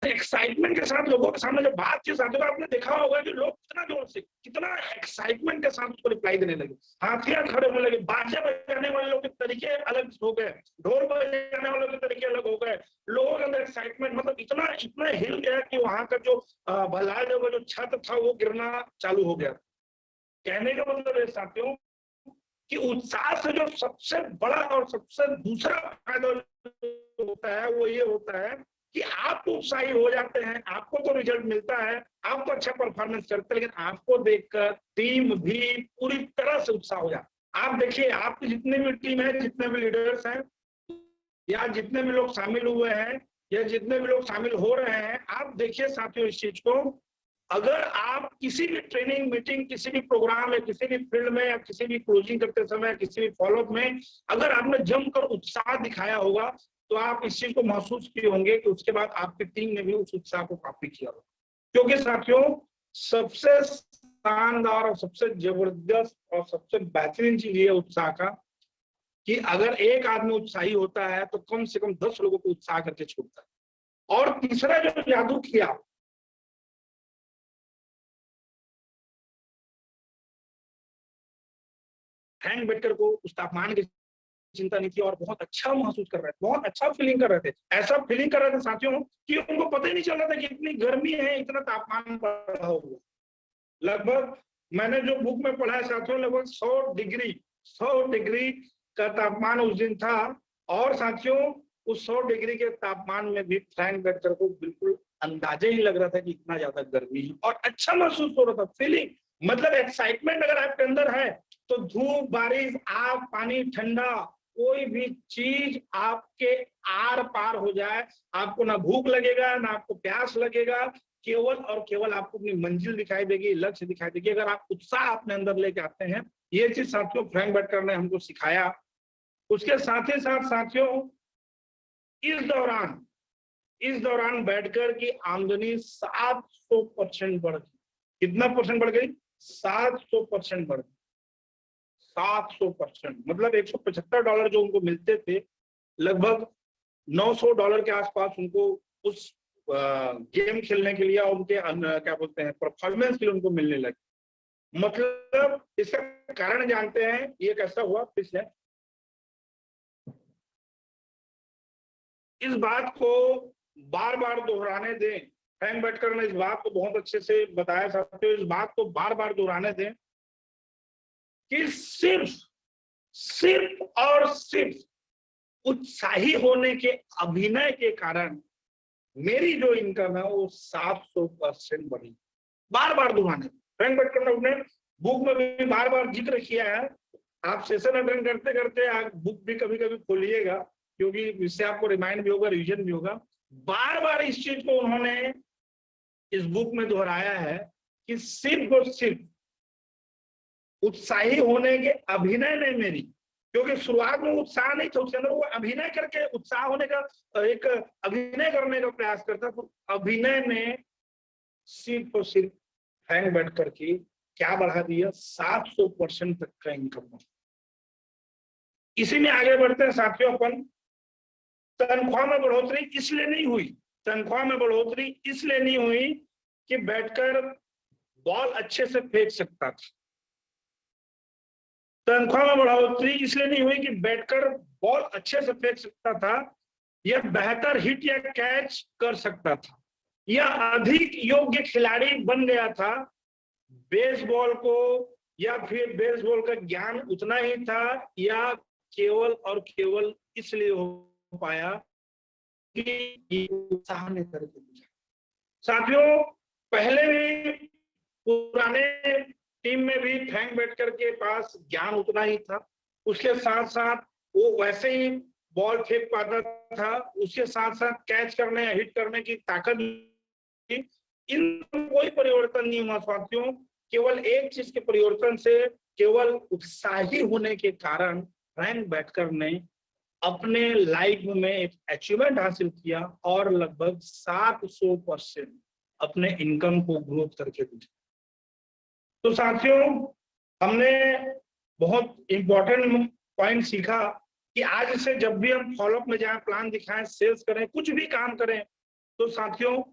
S2: एक्साइटमेंट के साथ लोगों के सामने जब बात की साथियों, आपने देखा होगा कि लोग कितना जोर से, कितना एक्साइटमेंट के साथ उसको रिप्लाई देने लगे, हाथियां खड़े होने लगे, बाजे बजाने वाले लोग के तरीके अलग हो गए, ढोल बजाने वालों के तरीके अलग हो गए, लोगों के अंदर एक्साइटमेंट मतलब इतना हिल गया कि वहां का जो भल्लाल देव का जो छत था वो गिरना चालू हो गया। कहने का मतलब है साथियों कि उत्साह से जो सबसे बड़ा और सबसे दूसरा फायदा होता है वो ये होता है कि आप उत्साही हो जाते हैं, आपको तो रिजल्ट मिलता है, आप तो अच्छा परफॉर्मेंस करते हैं, लेकिन आपको देखकर टीम भी पूरी तरह से उत्साह हो जाता है। आप देखिए, आपकी जितने भी टीम है, जितने भी लीडर्स हैं, या जितने भी लोग शामिल हुए हैं, या जितने भी लोग शामिल हो रहे हैं, आप देखिए साथियों इस चीज को, अगर आप किसी भी ट्रेनिंग मीटिंग, किसी भी प्रोग्राम या किसी भी फील्ड में या किसी भी क्लोजिंग करते समय, किसी भी फॉलोअप में अगर आपने जमकर उत्साह दिखाया होगा, तो आप इस चीज को महसूस किए होंगे कि उसके बाद आपकी टीम ने भी उस उत्साह को कॉपी किया होगा। क्योंकि साथियों सबसे शानदार और सबसे जबरदस्त और सबसे बेहतरीन चीज ये उत्साह का कि अगर एक आदमी उत्साही होता है तो कम से कम 10 लोगों को उत्साह करके छोड़ता है। और तीसरा जो जादू किया, फ्रैंक बैटकर को उस तापमान की चिंता नहीं थी और बहुत अच्छा महसूस कर रहे थे, बहुत अच्छा फीलिंग कर रहे थे। ऐसा फीलिंग कर रहे थे साथियों कि उनको पता ही नहीं चल रहा था कि इतनी गर्मी है, इतना तापमान बढ़ा हुआ। लगभग मैंने जो बुक में पढ़ा है साथियों, लगभग 100 डिग्री का तापमान उस दिन था। और साथियों उस 100 डिग्री के तापमान में भी फ्रैंक बैटकर को बिल्कुल अंदाजा ही लग रहा था कि इतना ज्यादा गर्मी है, और अच्छा महसूस हो रहा था। फीलिंग मतलब एक्साइटमेंट अगर आपके अंदर है तो धूप, बारिश, आग, पानी, ठंडा, कोई भी चीज आपके आर पार हो जाए, आपको ना भूख लगेगा, ना आपको प्यास लगेगा, केवल और केवल आपको अपनी मंजिल दिखाई देगी, लक्ष्य दिखाई देगी, अगर आप उत्साह अपने अंदर लेके आते हैं। ये चीज साथियों फ्रैंक बैटकर ने हमको सिखाया। उसके साथ ही साथ साथियों इस दौरान बैटकर की आमदनी 700% बढ़ गई। कितना परसेंट बढ़ गई? 700% बढ़ गई। 700% मतलब $175 जो उनको मिलते थे, लगभग $900 के आसपास उनको उस गेम खेलने के लिए और उनके क्या बोलते हैं परफॉर्मेंस के लिए उनको मिलने लगे। मतलब इसका कारण जानते हैं ये कैसा हुआ? पिछले इस बात को बार बार दोहराने दें। फ्रैंक बैटकर ने इस बात को बहुत अच्छे से बताया साथियों, इस बात को बार बार दोहराने दें कि सिर्फ और सिर्फ उत्साही होने के अभिनय के कारण मेरी जो इनकम है वो 700% बढ़ी। बार बार दोहराने। फ्रैंक बैटकर ने अपने बुक में भी बार बार जिक्र किया है। आप सेशन अटेंड करते करते आप बुक भी कभी कभी खोलिएगा, क्योंकि इससे आपको रिमाइंड भी होगा, रिवीजन भी होगा। बार बार इस चीज को उन्होंने इस बुक में दोहराया है कि सिर्फ और सिर्फ उत्साही होने के अभिनय ने मेरी, क्योंकि शुरुआत में उत्साह नहीं था उसके अंदर, वो अभिनय करके उत्साह होने का एक अभिनय करने का प्रयास करता, तो अभिनय ने सिर्फ और सिर्फ फ्रैंक बैटकर की क्या बढ़ा दिया? 700% तक का इनकम। इसी में आगे बढ़ते हैं साथियों अपन। तनख्वाह में बढ़ोतरी इसलिए नहीं हुई, तनख्वाह में बढ़ोतरी इसलिए नहीं हुई कि बैठकर बॉल अच्छे से फेंक सकता था। तनख्वाह में बढ़ोतरी इसलिए नहीं हुई कि बैठकर बॉल अच्छे से फेंक सकता था, या बेहतर हिट या कैच कर सकता था, या अधिक योग्य खिलाड़ी बन गया था बेसबॉल को, या फिर बेसबॉल का ज्ञान उतना ही था, या केवल और केवल इसलिए हो पाया कि उत्साह ने करके दिया। साथियों, पहले भी पुराने टीम में भी फ्रैंक बेटकर के पास ज्ञान उतना ही था, उसके साथ साथ वो वैसे ही बॉल फेंक पाता था, उसके साथ साथ कैच करने या हिट करने की ताकत थी। इन कोई परिवर्तन नहीं हुआ साथियों, केवल एक चीज के परिवर्तन से, केवल उत्साही होने के कारण फ्रैंक बेटकर ने अपने लाइफ में एक अचीवमेंट हासिल किया और लगभग 700% अपने इनकम को ग्रोथ करके दिया। तो साथियों, हमने बहुत इंपॉर्टेंट पॉइंट सीखा कि आज से जब भी हम फॉलोअप में जाएं, प्लान दिखाएं, सेल्स करें, कुछ भी काम करें, तो साथियों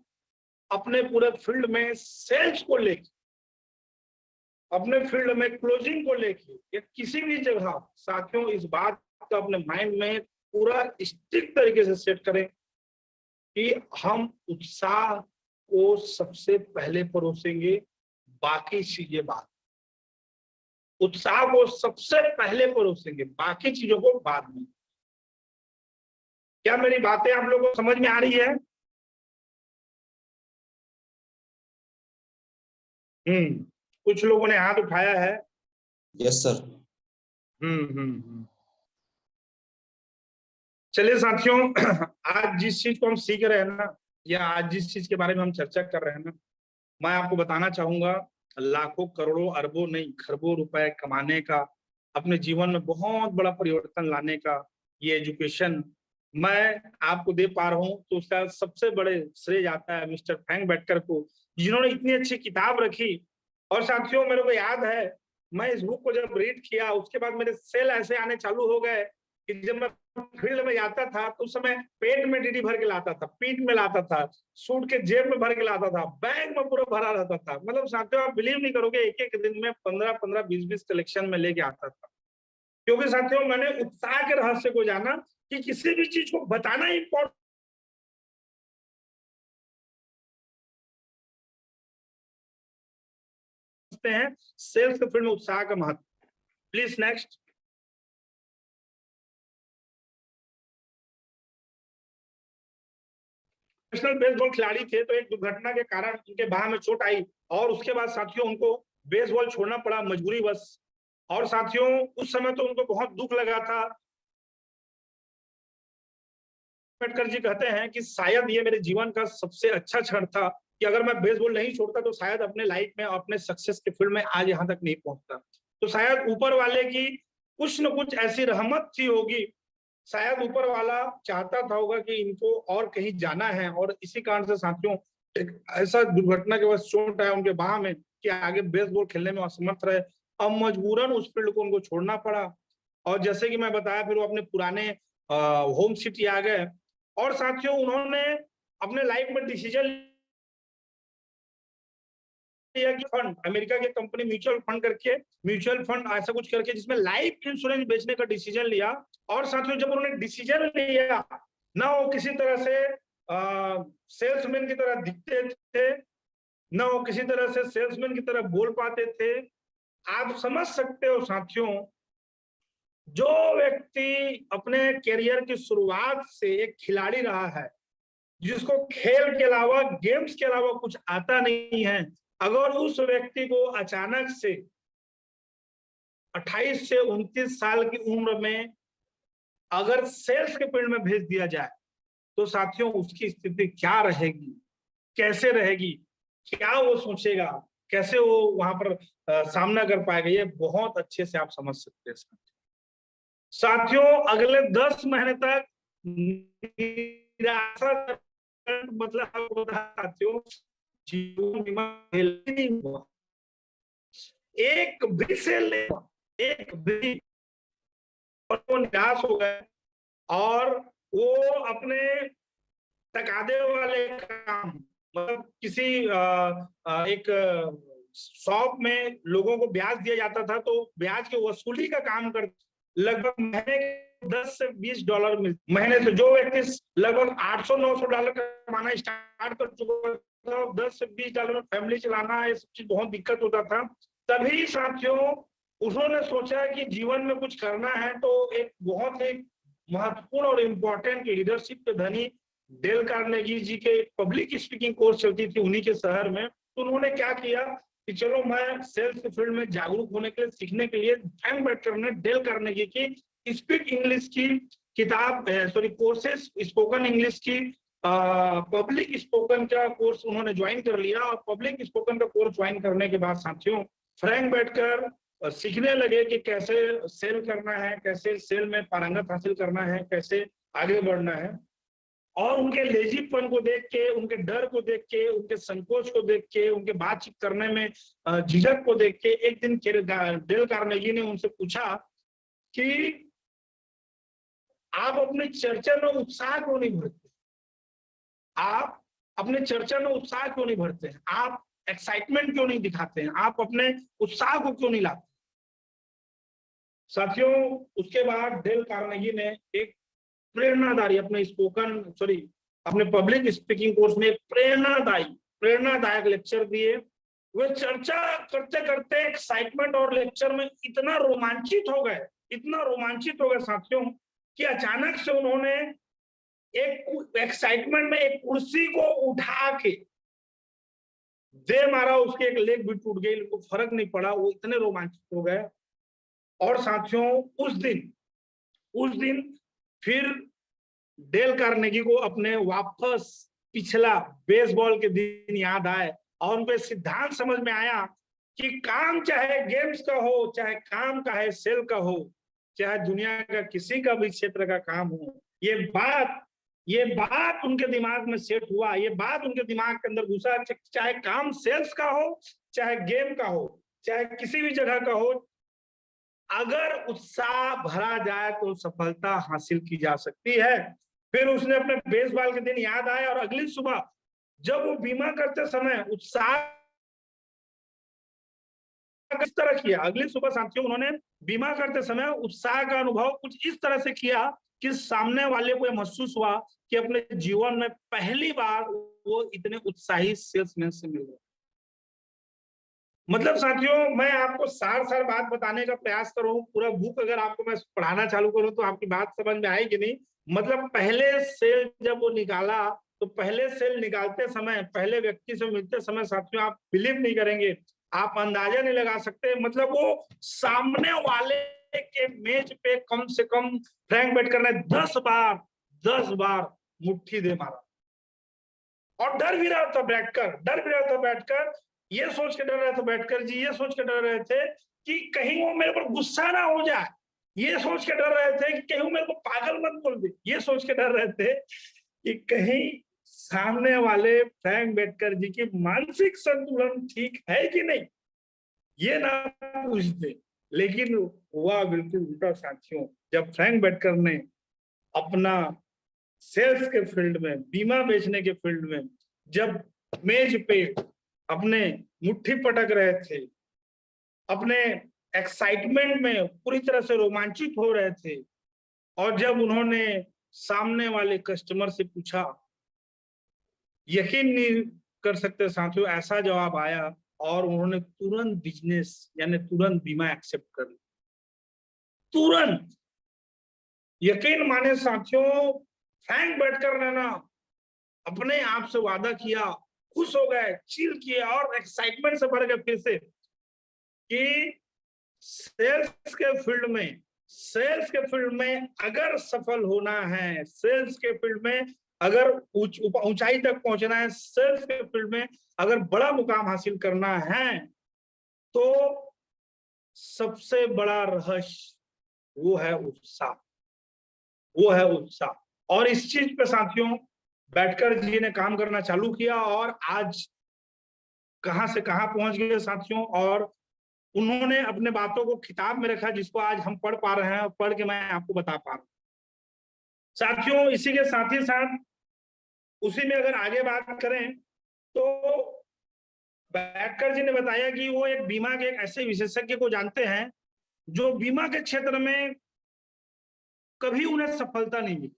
S2: अपने पूरे फील्ड में सेल्स को लेकर, अपने फील्ड में क्लोजिंग को लेकर, या किसी भी जगह साथियों इस बात को अपने माइंड में पूरा स्ट्रिक्ट तरीके से सेट करें कि हम उत्साह को सबसे पहले परोसेंगे, बाकी चीजें बाद। उत्साह को सबसे पहले परोसेंगे, बाकी चीजों को बाद में। क्या मेरी बातें आप लोगों को समझ में आ रही है? कुछ लोगों ने हाथ उठाया है।
S3: Yes sir.
S2: चलिए साथियों, आज जिस चीज को हम सीख रहे हैं ना, या आज जिस चीज के बारे में हम चर्चा कर रहे हैं ना, मैं आपको बताना चाहूंगा, लाखों करोड़ों अरबों नहीं खरबों रुपए कमाने का, अपने जीवन में बहुत बड़ा परिवर्तन लाने का ये एजुकेशन मैं आपको दे पा रहा हूं, तो उसका सबसे बड़े श्रेय जाता है मिस्टर फ्रैंक बेटकर को, जिन्होंने इतनी अच्छी किताब रखी। और साथियों, मेरे को याद है, मैं इस बुक को जब रीड किया, उसके बाद मेरे सेल ऐसे आने चालू हो गए कि जब मैं फील्ड में जाता था तो उस समय पेट में डीडी भर के लाता था, पीठ में लाता था, सूट के जेब में भर के लाता था, बैग में पूरा भरा रहता था। मतलब साथियों, आप बिलीव नहीं करोगे, एक एक दिन में 15-15, 20-20 कलेक्शन में लेके आता था। क्योंकि साथियों, मैंने उत्साह के रहस्य को जाना कि किसी भी चीज को बताना इंपॉर्टेंट है। सेल्स के फील्ड में उत्साह का महत्व। Please next. प्रोफेशनल बेसबॉल खिलाड़ी थे, तो एक दुर्घटना के कारण उनके बाह में चोट आई, और उसके बाद साथियों उनको बेसबॉल छोड़ना पड़ा मजबूरीवश। और साथियों, उस समय तो उनको बहुत दुख लगा था। अम्बेडकर जी कहते हैं कि शायद ये मेरे जीवन का सबसे अच्छा क्षण था कि अगर मैं बेसबॉल नहीं छोड़ता तो शायद अपने लाइफ में, अपने सक्सेस के फील्ड में आज यहाँ तक नहीं पहुंचता। तो शायद ऊपर वाले की कुछ न कुछ ऐसी रहमत थी होगी, शायद ऊपर वाला चाहता था होगा कि इनको और कहीं जाना है, और इसी कारण से साथियों एक ऐसा दुर्घटना के बाद चोट आया उनके बाह में कि आगे बेसबॉल खेलने में असमर्थ रहे। अब मजबूरन उस फील्ड को उनको छोड़ना पड़ा, और जैसे कि मैं बताया, फिर वो अपने पुराने होम सिटी आ गए। और साथियों, उन्होंने अपने लाइफ में डिसीजन लिया कि फंड, अमेरिका की कंपनी म्यूचुअल फंड ऐसा कुछ करके, जिसमें लाइफ इंश्योरेंस बेचने का डिसीजन लिया। और साथियों, जब उन्होंने डिसीजन लिया ना, वो किसी तरह से सेल्समैन की तरह दिखते थे, ना वो किसी तरह से सेल्समैन की तरह बोल पाते थे। आप समझ सकते हो साथियों, जो व्यक्ति अपने करियर की शुरुआत से एक खिलाड़ी रहा है, जिसको खेल के अलावा, गेम्स के अलावा कुछ आता नहीं है, अगर उस व्यक्ति को अचानक से 28 से 29 साल की उम्र में अगर सेल्स के फील्ड में भेज दिया जाए, तो साथियों उसकी स्थिति क्या रहेगी, कैसे रहेगी, क्या वो सोचेगा, कैसे वो वहां पर सामना कर पाएगा, ये बहुत अच्छे से आप समझ सकते हैं। साथियों, अगले 10 महीने तक निराशा, मतलब साथियों जीवन बीमा नहीं हुआ, एक भी सेल नहीं हुआ, एक भी, और वो निराश हो गए, और वो अपने तकादे वाले काम, मतलब किसी एक शॉप में लोगों को ब्याज दिया जाता था, तो ब्याज की वसूली का काम कर लगभग महीने के 10 से 20 डॉलर मिलते महीने से। जो व्यक्ति लगभग 800-900 डॉलर कमाना स्टार्ट कर चुका था, 10 से 20 डॉलर में फैमिली चलाना, ये सब चीज बहुत दिक्कत होता था। तभी साथियों उन्होंने सोचा कि जीवन में कुछ करना है, तो एक बहुत ही महत्वपूर्ण और इम्पोर्टेंट लीडरशिप के धनी डेल कार्नेगी जी के पब्लिक स्पीकिंग कोर्स चलती थी उन्हीं के शहर में। तो उन्होंने क्या किया कि चलो मैं सेल्स के फील्ड में जागरूक होने के लिए, सीखने के लिए फ्रैंक बेटकर ने डेल कार्नेगी की स्पीक इंग्लिश की किताब कोर्सेस, स्पोकन इंग्लिश की पब्लिक स्पोकन का कोर्स उन्होंने ज्वाइन कर लिया। और पब्लिक स्पोकन का कोर्स ज्वाइन करने के बाद साथियों फ्रैंक बेटकर सीखने लगे कि कैसे सेल करना है, कैसे सेल में पारंगत हासिल करना है, कैसे आगे बढ़ना है। और उनके लेजीपन को देख के, उनके डर को देख के, उनके संकोच को देख के, उनके बातचीत करने में झिझक को देख के एक दिन डेल कार्नेगी ने उनसे पूछा कि आप अपनी चर्चा में उत्साह क्यों नहीं भरते, आप अपने चर्चा में उत्साह क्यों नहीं भरते हैं, आप एक्साइटमेंट क्यों नहीं दिखाते हैं, आप अपने उत्साह को क्यों नहीं लाते। साथियों उसके बाद डेल कार्नेगी ने एक प्रेरणादायी अपने पब्लिक स्पीकिंग कोर्स में प्रेरणादायक लेक्चर दिए। वे चर्चा करते करते एक्साइटमेंट और लेक्चर में इतना रोमांचित हो गए साथियों कि अचानक से उन्होंने एक एक्साइटमेंट में एक कुर्सी को उठा के दे मारा, उसके एक लेग भी टूट गई, उनको फर्क नहीं पड़ा, वो इतने रोमांचित हो गए। और साथियों उस दिन फिर डेल कार्नेगी को अपने वापस पिछला बेसबॉल के दिन याद आए और उनको सिद्धांत समझ में आया कि काम चाहे गेम्स का हो, चाहे काम का है सेल का हो, चाहे दुनिया का किसी का भी क्षेत्र का काम हो, ये बात उनके दिमाग में सेट हुआ, ये बात उनके दिमाग के अंदर घुसा, चाहे काम सेल्स का हो, चाहे गेम का हो, चाहे किसी भी जगह का हो, अगर उत्साह भरा जाए तो सफलता हासिल की जा सकती है। फिर उसने अपने बेसबॉल के दिन याद आए और अगली सुबह जब वो बीमा करते समय उत्साह किस तरह किया, अगली सुबह साथियों उन्होंने बीमा करते समय उत्साह का अनुभव कुछ इस तरह से किया कि सामने वाले को यह महसूस हुआ कि अपने जीवन में पहली बार वो इतने उत्साही सेल्समैन से मिल रहे। मतलब साथियों मैं आपको सार बात बताने का प्रयास कर रहा हूँ, पूरा बुक अगर आपको मैं पढ़ाना चालू करूँ तो आपकी बात समझ में आएगी नहीं। मतलब पहले सेल जब वो निकाला, तो पहले सेल निकालते समय, पहले व्यक्ति से मिलते समय साथियों आप बिलीव नहीं करेंगे, आप अंदाजा नहीं लगा सकते। मतलब वो सामने वाले के मेज पे कम से कम फ्रैंक बेटकर ने 10 बार मुट्ठी दे मारा और डर भी रहा था बैठकर, ये सोच के डर रहे थे बैठकर जी, ये सोच के डर रहे थे कि कहीं वो मेरे पर गुस्सा ना हो जाए, ये सोच के डर रहे थे कि कहीं वो मेरे को पागल मत बोल दे, ये सोच के डर रहे थे कि कहीं सामने वाले फ्रैंक बेटकर जी की मानसिक संतुलन ठीक है कि नहीं, ये ना पूछ दे। लेकिन हुआ बिल्कुल उल्टा साथियों। जब फ्रैंक बेटकर ने अपना सेल्स के फील्ड में, बीमा बेचने के फील्ड में जब मेज पे अपने मुट्ठी पटक रहे थे, अपने एक्साइटमेंट में पूरी तरह से रोमांचित हो रहे थे, और जब उन्होंने सामने वाले कस्टमर से पूछा, यकीन नहीं कर सकते साथियों ऐसा जवाब आया और उन्होंने तुरंत बिजनेस यानी तुरंत बीमा एक्सेप्ट कर लिया, तुरंत। यकीन माने साथियों फ्रैंक बेटकर ने ना अपने आप से वादा किया, खुश हो गए, चिल किए और एक्साइटमेंट से भर गए फिर से कि सेल्स के फील्ड में अगर सफल होना है, सेल्स के फील्ड में अगर ऊंचाई तक पहुंचना है, सेल्स के फील्ड में अगर बड़ा मुकाम हासिल करना है, तो सबसे बड़ा रहस्य वो है उत्साह। और इस चीज पे साथियों बेटकर जी ने काम करना चालू किया और आज कहां से कहां पहुंच गए साथियों। और उन्होंने अपने बातों को किताब में रखा जिसको आज हम पढ़ पा रहे हैं और पढ़ के मैं आपको बता पा रहा हूं साथियों। इसी के साथ ही साथ उसी में अगर आगे बात करें तो बैठकर जी ने बताया कि वो एक बीमा के एक ऐसे विशेषज्ञ को जानते हैं जो बीमा के क्षेत्र में कभी उन्हें सफलता नहीं मिली,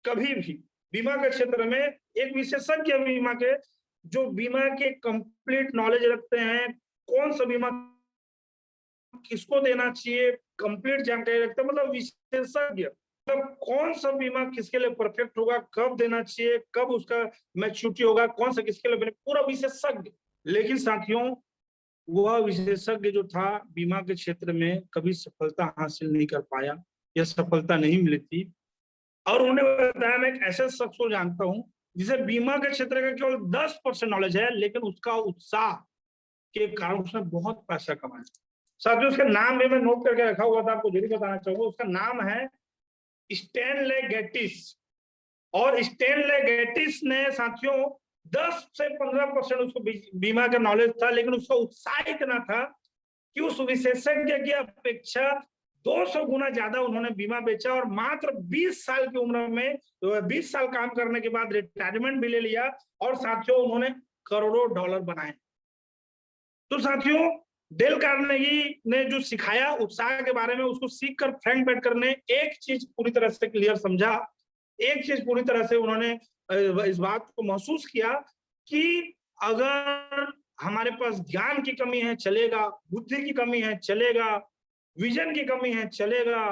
S2: कभी भी। बीमा के क्षेत्र में एक विशेषज्ञ बीमा के, जो बीमा के कंप्लीट नॉलेज रखते हैं, कौन सा बीमा किसको देना चाहिए, कंप्लीट जानकारी रखते हैं, मतलब विशेषज्ञ, मतलब कौन सा बीमा किसके लिए परफेक्ट होगा, कब देना चाहिए, कब उसका मैच्योरिटी होगा, कौन सा किसके लिए, पूरा विशेषज्ञ। लेकिन साथियों, वह विशेषज्ञ जो था बीमा के क्षेत्र में कभी सफलता हासिल नहीं कर पाया, या सफलता नहीं मिली थी। और उन्होंने बताया, मैं एक ऐसे शख्स को जानता हूं जिसे बीमा के क्षेत्र का केवल 10% नॉलेज है, लेकिन उसका उत्साह के कारण उसने बहुत पैसा कमाया। साथियों, उसका नाम भी मैं नोट करके रखा हुआ था, आपको जरूर बताना चाहूंगा। उसका नाम है स्टैनले गेटिस। और स्टैनले गेटिस ने साथियों 10 से 15% उसको बीमा का नॉलेज था, लेकिन उसका उत्साह इतना था कि उस विशेषज्ञ की अपेक्षा 200 गुना ज्यादा उन्होंने बीमा बेचा, और मात्र 20 साल की उम्र में, 20 साल काम करने के बाद रिटायरमेंट भी ले लिया, और साथियों उन्होंने करोड़ों डॉलर बनाए। तो साथियों, डेल कार्नेगी ने जो सिखाया उत्साह के बारे में, उसको सीखकर फ्रैंक बेटकर ने एक चीज पूरी तरह से क्लियर समझा, एक चीज पूरी तरह से उन्होंने इस बात को महसूस किया कि अगर हमारे पास ज्ञान की कमी है चलेगा, बुद्धि की कमी है चलेगा, विजन की कमी है चलेगा,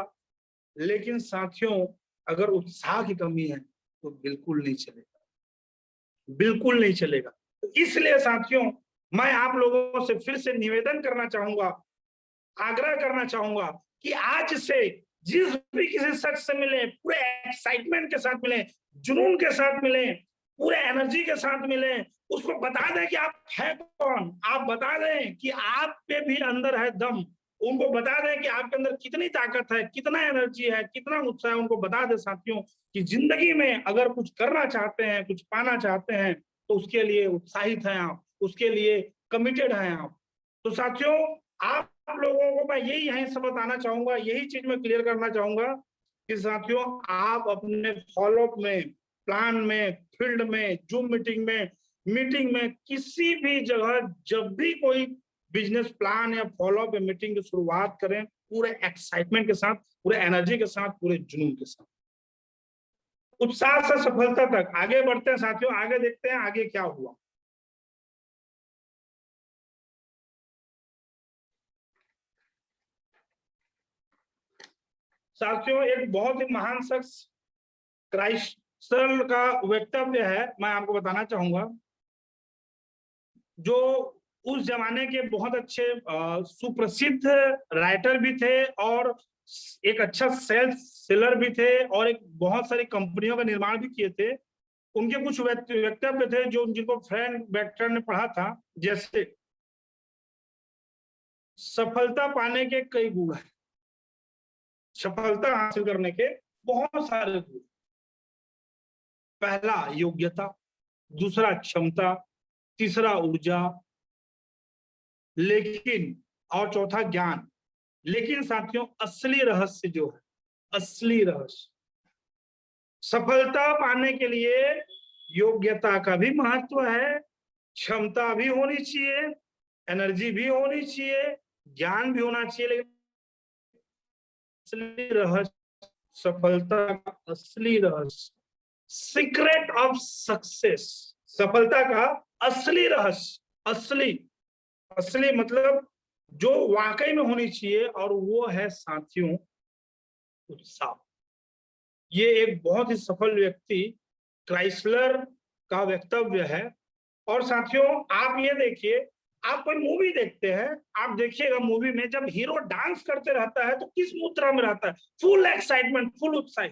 S2: लेकिन साथियों अगर उत्साह की कमी है तो बिल्कुल नहीं चलेगा, बिल्कुल नहीं चलेगा। इसलिए साथियों, मैं आप लोगों से फिर से निवेदन करना चाहूंगा, आग्रह करना चाहूंगा कि आज से जिस भी किसी शख्स से मिले, पूरे एक्साइटमेंट के साथ मिले, जुनून के साथ मिले, पूरे एनर्जी के साथ मिले, उसको बता दें कि आप है कौन, आप बता दें कि आप पे भी अंदर है दम, उनको बता दें कि आपके अंदर कितनी ताकत है, कितना एनर्जी है, कितना उत्साह है, उनको बता दें साथियों कि जिंदगी में अगर कुछ करना चाहते हैं, कुछ पाना चाहते हैं, तो उसके लिए उत्साहित हैं आप, उसके लिए कमिटेड हैं आप। तो साथियों, आप लोगों को मैं यही यहीं से बताना चाहूंगा, यही चीज मैं क्लियर करना चाहूंगा कि साथियों, आप अपने फॉलोअप में, प्लान में, फील्ड में, जूम मीटिंग में, किसी भी जगह जब भी कोई बिजनेस प्लान या फॉलोअप या मीटिंग की शुरुआत करें, पूरे एक्साइटमेंट के साथ, पूरे एनर्जी के साथ, पूरे जुनून के साथ, उत्साह से सफलता तक आगे बढ़ते हैं साथियों। आगे देखते हैं आगे क्या हुआ। साथियों, एक बहुत ही महान शख्स क्राइस्टल का वक्तव्य है, मैं आपको बताना चाहूंगा, जो उस जमाने के बहुत अच्छे सुप्रसिद्ध राइटर भी थे, और एक अच्छा सेलर भी थे, और एक बहुत सारी कंपनियों का निर्माण भी किए थे। उनके कुछ वक्तव्य थे जो जिनको फ्रैंक बेटकर ने पढ़ा था, जैसे सफलता पाने के कई गुण हैं, सफलता हासिल करने के बहुत सारे गुण। पहला योग्यता, दूसरा क्षमता, तीसरा ऊर्जा, लेकिन और चौथा ज्ञान। लेकिन साथियों, असली रहस्य जो है, असली रहस्य, सफलता पाने के लिए योग्यता का भी महत्व है, क्षमता भी होनी चाहिए, एनर्जी भी होनी चाहिए, ज्ञान भी होना चाहिए, लेकिन असली रहस्य, सफलता का असली रहस्य, सीक्रेट ऑफ सक्सेस, सफलता का असली रहस्य, असली मतलब जो वाकई में होनी चाहिए, और वो है साथियों उत्साह। ये एक बहुत ही सफल व्यक्ति क्राइसलर का वक्तव्य है। और साथियों, आप ये देखिए, आप कोई मूवी देखते हैं, आप देखिएगा मूवी में जब हीरो डांस करते रहता है तो किस मुद्रा में रहता है, फुल एक्साइटमेंट, फुल उत्साह।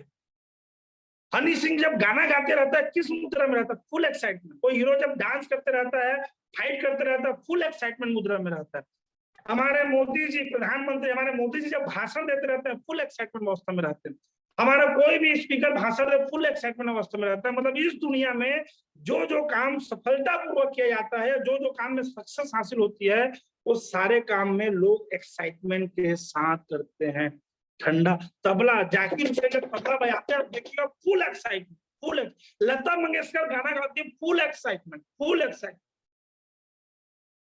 S2: हनी सिंह जब गाना गाते रहता है किस मुद्रा में रहता है, फुल एक्साइटमेंट। कोई हीरो जब डांस करते रहता है, फाइट करते रहता है, फुल एक्साइटमेंट मुद्रा में रहता है। हमारे मोदी जी, प्रधानमंत्री हमारे मोदी जी जब भाषण देते रहते हैं, फुल एक्साइटमेंट अवस्था में रहते हैं। हमारा कोई भी स्पीकर भाषण दे, फुल एक्साइटमेंट अवस्था में रहता है। मतलब इस दुनिया में जो जो काम सफलतापूर्वक किया जाता है, जो जो काम में सक्सेस हासिल होती है, वो सारे काम में लोग एक्साइटमेंट के साथ करते हैं। ठंडा तबला, जाकिर हुसैन जब तबला बजाते हैं, देखिएगा फुल फुल। लता मंगेशकर गाना गाती है, फुल एक्साइटमेंट, फुल एक्साइटमेंट।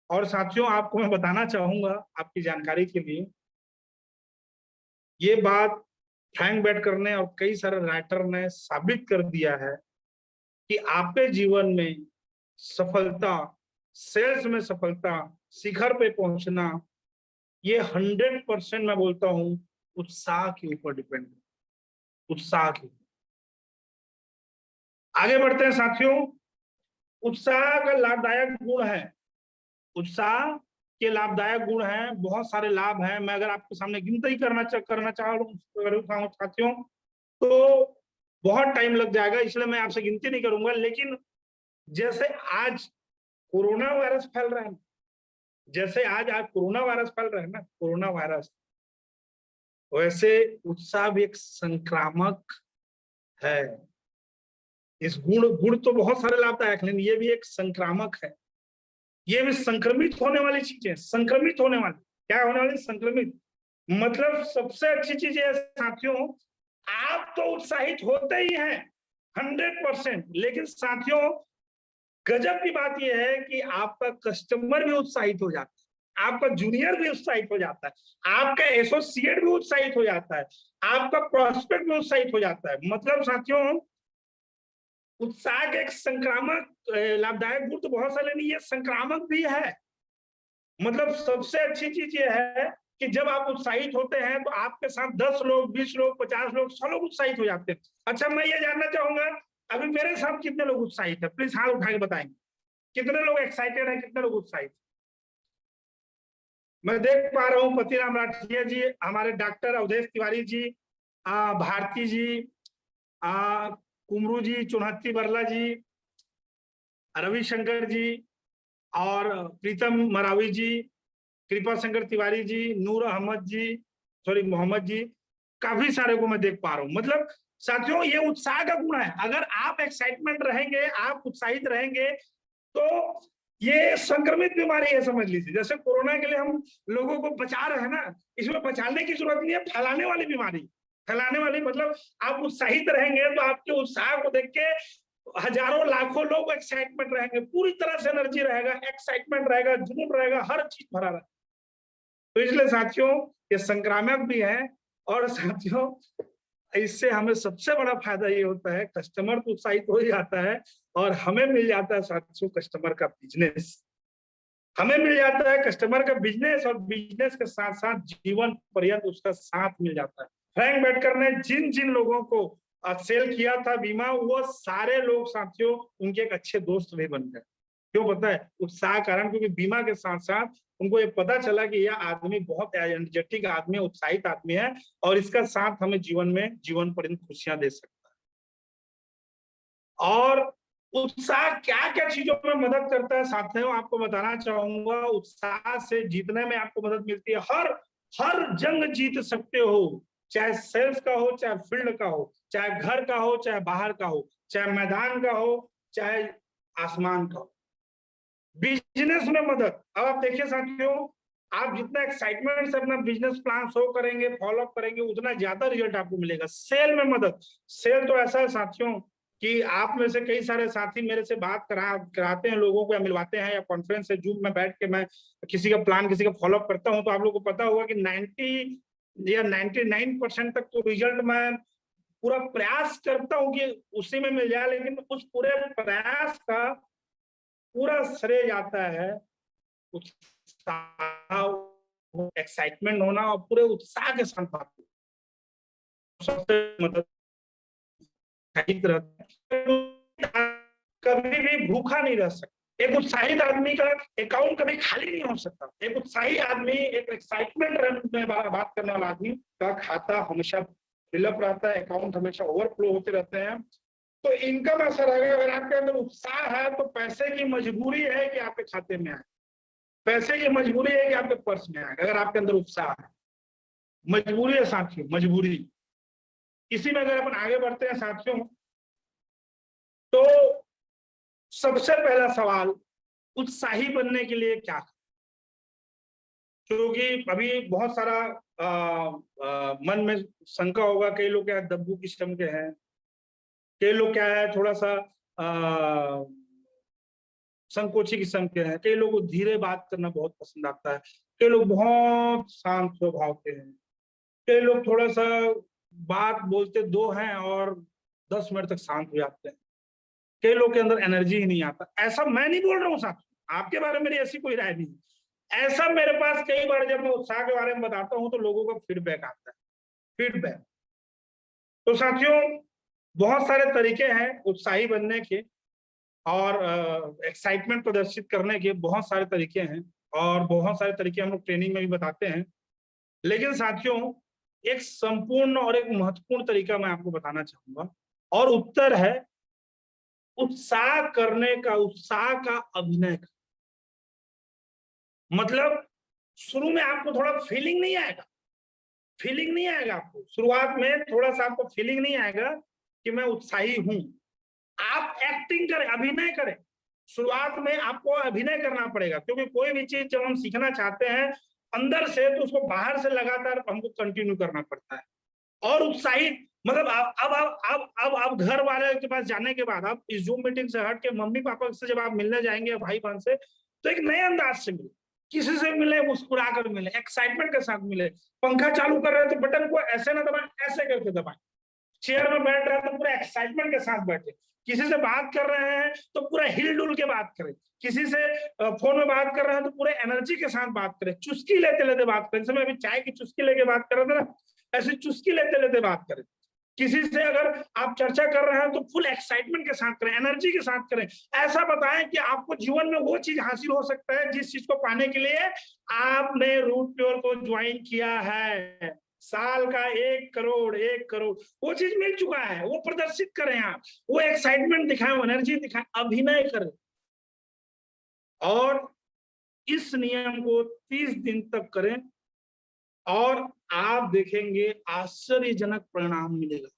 S2: और साथियों आपको मैं बताना चाहूंगा आपकी जानकारी के लिए, ये बात फ्रैंक बेटकर ने और कई सारे राइटर ने साबित कर दिया है कि आपके जीवन में सफलता, सेल्स में सफलता, शिखर पे पहुंचना, ये 100% मैं बोलता हूं उत्साह के ऊपर डिपेंड है, उत्साह के। आगे बढ़ते हैं साथियों। उत्साह का लाभदायक गुण है, उत्साह के लाभदायक गुण हैं, बहुत सारे लाभ हैं। मैं अगर आपके सामने गिनती करना चाहूँ साथियों तो बहुत टाइम लग जाएगा, इसलिए मैं आपसे गिनती नहीं करूंगा। लेकिन जैसे आज कोरोना वायरस फैल रहा है, जैसे आज कोरोना वायरस फैल रहा है ना, कोरोना वायरस, वैसे उत्साह भी एक संक्रामक है। इस गुण तो बहुत सारे लाभदायक, लेकिन ये भी एक संक्रामक है। ये भी संक्रमित होने वाली चीजें, संक्रमित होने वाली, क्या होने वाली? संक्रमित। मतलब सबसे अच्छी चीज है साथियों, आप तो उत्साहित होते ही हैं 100%, लेकिन साथियों गजब की बात यह है कि आपका कस्टमर भी उत्साहित हो जाता है, आपका जूनियर भी उत्साहित हो जाता है, आपका एसोसिएट भी उत्साहित हो जाता है, आपका प्रोस्पेक्ट भी उत्साहित हो जाता है। मतलब साथियों उत्साह के एक संक्रामक लाभदायक गुण तो बहुत सारे, नहीं ये संक्रामक भी है। मतलब सबसे अच्छी चीज ये है कि जब आप उत्साहित होते हैं तो आपके साथ 10 लोग, 20 लोग, 50 लोग, 100 लोग उत्साहित हो जाते हैं। अच्छा, मैं ये जानना चाहूंगा अभी मेरे साथ कितने लोग उत्साहित है? प्लीज हाथ उठा के बताएंगे कितने लोग एक्साइटेड है, कितने लोग उत्साहित? मैं देख पा रहा हूँ पतिराम राठिया जी, हमारे डॉक्टर अवधेश तिवारी जी, भारती जी, कुमरू जी, चुनहत्ती बरला जी, रविशंकर जी, और प्रीतम मरावी जी, कृपा शंकर तिवारी जी, नूर अहमद जी, सॉरी मोहम्मद जी, काफी सारे को मैं देख पा रहा हूँ। मतलब साथियों ये उत्साह का गुण है। अगर आप एक्साइटमेंट रहेंगे, आप उत्साहित रहेंगे, तो ये संक्रमित बीमारी है समझ लीजिए। जैसे कोरोना के लिए हम लोगों को बचा रहे हैं ना, इसमें बचाने की जरूरत नहीं है, फैलाने वाली बीमारी, फैलाने वाली। मतलब आप उत्साहित रहेंगे तो आपके उत्साह को देख के हजारों लाखों लोग एक्साइटमेंट रहेंगे, पूरी तरह से एनर्जी रहेगा, एक्साइटमेंट रहेगा, जुनून रहेगा, हर चीज भरा रहेगा। तो इसलिए साथियों ये संक्रामक भी है। और साथियों इससे हमें सबसे बड़ा फायदा ये होता है, कस्टमर तो उत्साहित हो जाता है और हमें मिल जाता है साथियों कस्टमर का बिजनेस, हमें मिल जाता है कस्टमर का बिजनेस, और बिजनेस के साथ साथ जीवन पर्यंत उसका साथ मिल जाता है। फ्रैंक बेटकर ने जिन जिन लोगों को सेल किया था बीमा, वो सारे लोग साथियों उनके एक अच्छे दोस्त भी बन गए। क्यों पता है? उत्साह कारण, क्योंकि बीमा के साथ साथ उनको ये पता चला कि यह आदमी बहुत एनर्जेटिक आदमी है, उत्साहित आदमी है, और इसका साथ हमें जीवन में जीवन पर्यंत खुशियां दे सकता है। और उत्साह क्या क्या चीजों में मदद करता है साथियों आपको बताना चाहूंगा। उत्साह से जीतने में आपको मदद मिलती है। हर जंग जीत सकते हो, चाहे सेल्स का हो, चाहे फील्ड का हो, चाहे घर का हो, चाहे बाहर का हो, चाहे मैदान का हो, चाहे आसमान का हो। बिजनेस में मदद, अब आप देखिए साथियों, आप जितना एक्साइटमेंट से अपना बिजनेस प्लान शो करेंगे, फॉलो अप करेंगे, उतना ज्यादा रिजल्ट आपको मिलेगा। सेल में मदद, सेल तो ऐसा है साथियों कि आप में से कई सारे साथी मेरे से बात कराते हैं लोगों को, या मिलवाते हैं, या कॉन्फ्रेंस से जूम में बैठ के मैं किसी का प्लान, किसी का फॉलो अप करता हूं, तो आप लोगों को पता होगा कि 90 या 99% तक तो रिजल्ट मैं पूरा प्रयास करता हूं कि उसी में मिल जाए, लेकिन उस पूरे प्रयास का पूरा श्रेय जाता है उत्साह, एक्साइटमेंट होना और पूरे उत्साह के साथ बात। सबसे मदद कभी भी भूखा नहीं रह सकता। एक उत्साहित आदमी का अकाउंट कभी खाली नहीं हो सकता। एक उत्साही आदमी, एक एक्साइटमेंट में बात करने वाला आदमी का खाता हमेशा फिलअप रहता है, अकाउंट हमेशा ओवरफ्लो होते रहते हैं। तो इनकम ऐसा रहेगा, अगर आपके अंदर उत्साह है तो पैसे की मजबूरी है कि आपके खाते में आए, पैसे की मजबूरी है कि आपके पर्स में आए। अगर आपके अंदर उत्साह है, मजबूरी है साथियों, मजबूरी। इसी में अगर अपन आगे बढ़ते हैं साथियों, तो सबसे पहला सवाल, उत्साही बनने के लिए क्या? क्योंकि अभी बहुत सारा मन में शंका होगा, कई लोग क्या दब्बू किस्म के हैं, कई लोग क्या है, थोड़ा सा संकोची किस्म के हैं, कई लोगों को धीरे बात करना बहुत पसंद आता है, कई लोग बहुत शांत स्वभाव के हैं, कई लोग थोड़ा सा बात बोलते दो हैं और 10 मिनट तक शांत हो जाते हैं, कई लोग के अंदर एनर्जी ही नहीं आता। ऐसा मैं नहीं बोल रहा हूँ साहब, आपके बारे में मेरी ऐसी कोई राय नहीं, ऐसा मेरे पास कई बार जब मैं उत्साह के बारे में बताता हूँ तो लोगों का फीडबैक आता है, फीडबैक। तो साथियों, बहुत सारे तरीके हैं उत्साही बनने के और एक्साइटमेंट प्रदर्शित करने के, बहुत सारे तरीके हैं और बहुत सारे तरीके हम लोग ट्रेनिंग में भी बताते हैं। लेकिन साथियों, एक संपूर्ण और एक महत्वपूर्ण तरीका मैं आपको बताना चाहूंगा, और उत्तर है उत्साह करने का, उत्साह का अभिनय का। मतलब शुरू में आपको थोड़ा फीलिंग नहीं आएगा, फीलिंग नहीं आएगा आपको शुरुआत में, थोड़ा सा आपको फीलिंग नहीं आएगा कि मैं उत्साही हूं। आप एक्टिंग करें, अभिनय करें। शुरुआत में आपको अभिनय करना पड़ेगा, क्योंकि कोई भी चीज जब हम सीखना चाहते हैं अंदर से, तो उसको बाहर से लगातार हमको कंटिन्यू करना पड़ता है। और उत्साहित मतलब अब घर वाले के पास जाने के बाद, आप इस जूम मीटिंग से हट के मम्मी पापा से जब आप मिलने जाएंगे, भाई बहन से, तो एक नए अंदाज से मिले, किसी से मिले मुस्कुरा कर मिले, एक्साइटमेंट के साथ मिले। पंखा चालू कर रहे हैं तो बटन को ऐसे ना दबाएं, ऐसे करके दबाएं। चेयर में बैठ रहे हैं तो पूरा एक्साइटमेंट के साथ बैठे। किसी से बात कर रहे हैं तो पूरा हिल डुल के बात करें। किसी से फोन में बात कर रहे हैं तो पूरे एनर्जी के साथ बात करें, चुस्की लेते लेते बात करें। जैसे मैं अभी चाय की चुस्की लेके बात कर रहा था ना, ऐसी चुस्की लेते लेते बात करें। किसी से अगर आप चर्चा कर रहे हैं तो फुल एक्साइटमेंट के साथ करें, एनर्जी के साथ करें। ऐसा बताएं कि आपको जीवन में वो चीज हासिल हो सकता है जिस चीज को पाने के लिए आपने रूट प्योर को ज्वाइन किया है। साल का 1 करोड़, 1 करोड़ वो चीज मिल चुका है, वो प्रदर्शित करें आप, वो एक्साइटमेंट दिखाएं, वो एनर्जी दिखाएं, अभिनय करें। और इस नियम को 30 दिन तक करें और आप देखेंगे आश्चर्यजनक परिणाम मिलेगा,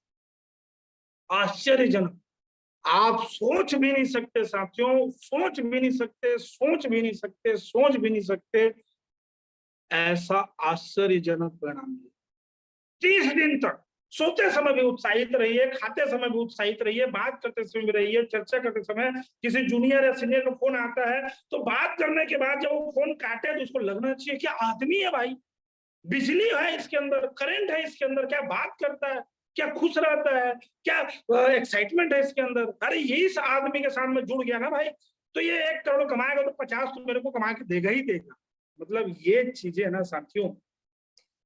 S2: आश्चर्यजनक। आप सोच भी नहीं सकते साथियों, सोच भी नहीं सकते, सोच भी नहीं सकते, सोच भी नहीं सकते, ऐसा आश्चर्यजनक परिणाम मिलेगा। 30 दिन तक सोते समय भी उत्साहित रहिए, खाते समय भी उत्साहित रहिए, बात करते समय भी रहिए, चर्चा करते समय किसी जूनियर या सीनियर का फोन आता है तो बात करने के बाद जब वो फोन काटे तो उसको लगना चाहिए क्या आदमी है भाई, बिजली है इसके अंदर, करंट है इसके अंदर, क्या बात करता है, क्या खुश रहता है, क्या एक्साइटमेंट है इसके अंदर। अरे यही इस आदमी के साथ में जुड़ गया ना भाई, तो ये 1 करोड़ कमाएगा तो 50 तो मेरे को कमा के देगा ही देगा। मतलब ये चीजें ना साथियों,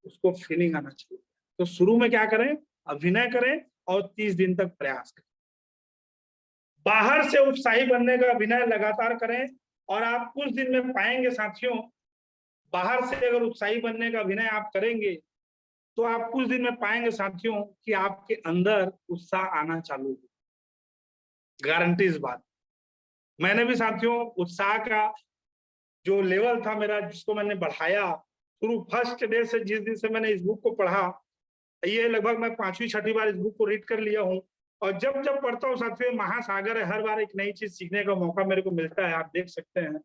S2: उसको फीलिंग आना चाहिए। तो शुरू में क्या करें, अभिनय करें और 30 दिन तक प्रयास करें। बाहर से उत्साही बनने का अभिनय लगातार करें और आप कुछ दिन में पाएंगे साथियों, बाहर से अगर उत्साही बनने का अभिनय आप करेंगे तो आप कुछ दिन में पाएंगे साथियों कि आपके अंदर उत्साह आना चालू हो, गारंटी इस बात। मैंने भी साथियों उत्साह का जो लेवल था मेरा, जिसको मैंने बढ़ाया शुरू फर्स्ट डे से, जिस दिन से मैंने इस बुक को पढ़ा, ये लगभग मैं 5वीं 6वीं बार इस बुक को रीड कर लिया हूँ। और जब जब पढ़ता हूँ साथियों, महासागर है, हर बार एक नई चीज सीखने का मौका मेरे को मिलता है, आप देख सकते हैं।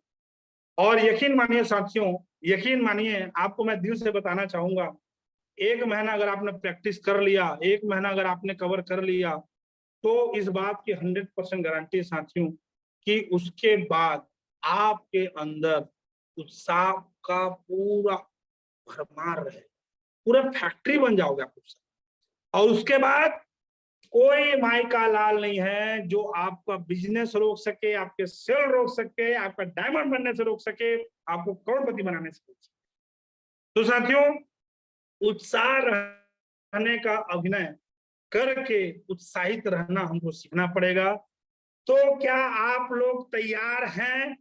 S2: और यकीन मानिए साथियों, यकीन मानिए, आपको मैं दिल से बताना चाहूंगा, 1 महीना अगर आपने प्रैक्टिस कर लिया, 1 महीना अगर आपने कवर कर लिया, तो इस बात की 100% गारंटी साथियों कि उसके बाद आपके अंदर उत्साह का पूरा भरमार रहे, पूरा फैक्ट्री बन जाओगे आप उत्साह। और उसके बाद कोई माई का लाल नहीं है जो आपका बिजनेस रोक सके, आपके सेल रोक सके, आपका डायमंड बनने से रोक सके, आपको करोड़पति बनाने से रोक सके। तो साथियों, उत्साह रहने का अभिनय करके उत्साहित रहना हमको सीखना पड़ेगा। तो क्या आप लोग तैयार हैं?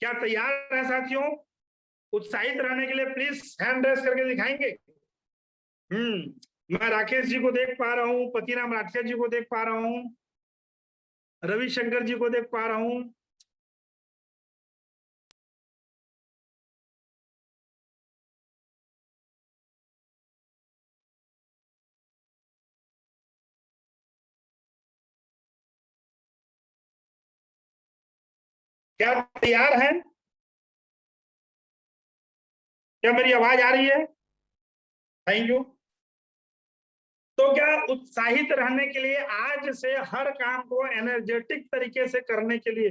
S2: क्या तैयार हैं साथियों उत्साहित रहने के लिए? प्लीज हैंड रेस करके दिखाएंगे। मैं राकेश जी को देख पा रहा हूँ, पतिराम राठिया जी को देख पा रहा हूँ, रविशंकर जी को देख पा रहा हूँ। क्या तैयार हैं? क्या मेरी आवाज आ रही है? Thank you. तो तो क्या उत्साहित रहने के लिए, आज से हर काम को एनर्जेटिक तरीके से करने के लिए,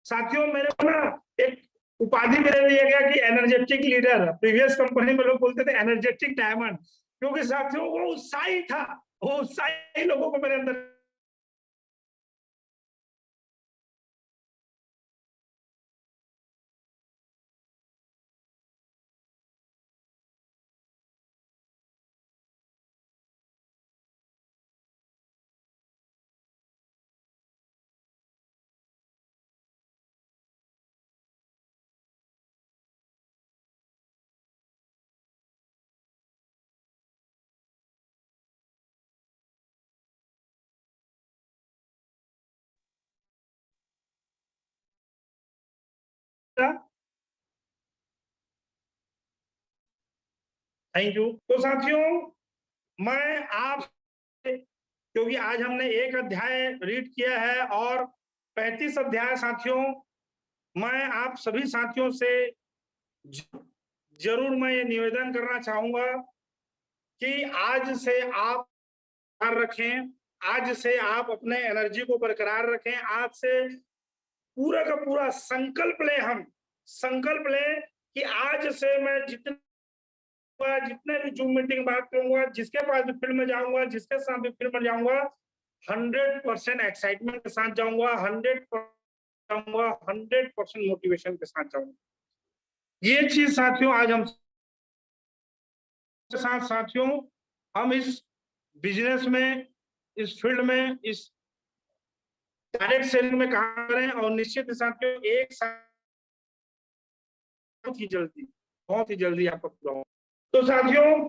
S2: साथियों मेरे को ना एक उपाधि मेरे दिया गया कि एनर्जेटिक लीडर। प्रीवियस कंपनी में लोग बोलते थे एनर्जेटिक डायमंड, क्योंकि साथियों वो उत्साही था, वो उत्साही लोगों को मेरे अंदर थैंक यू। तो साथियों मैं आप, क्योंकि आज हमने एक अध्याय रीड किया है और 35 अध्याय, साथियों मैं आप सभी साथियों से जरूर मैं ये निवेदन करना चाहूंगा कि आज से आप रखें, आज से आप अपने एनर्जी को बरकरार रखें, आज से पूरा का पूरा संकल्प ले, हम संकल्प ले कि आज से मैं जितने भी जूम मीटिंग बात करूंगा, जिसके पास भी फील्ड में जाऊंगा, जिसके साथ भी फील्ड में जाऊंगा, 100% एक्साइटमेंट के साथ जाऊंगा, 100% मोटिवेशन के साथ जाऊंगा। ये चीज साथियों आज हम साथ, साथियों हम इस बिजनेस में, इस फील्ड में, इस डायरेक्ट सेलिंग में काम करें, और निश्चित साथियों एक साथ बहुत ही जल्दी आपको पूरा होगा। तो साथियों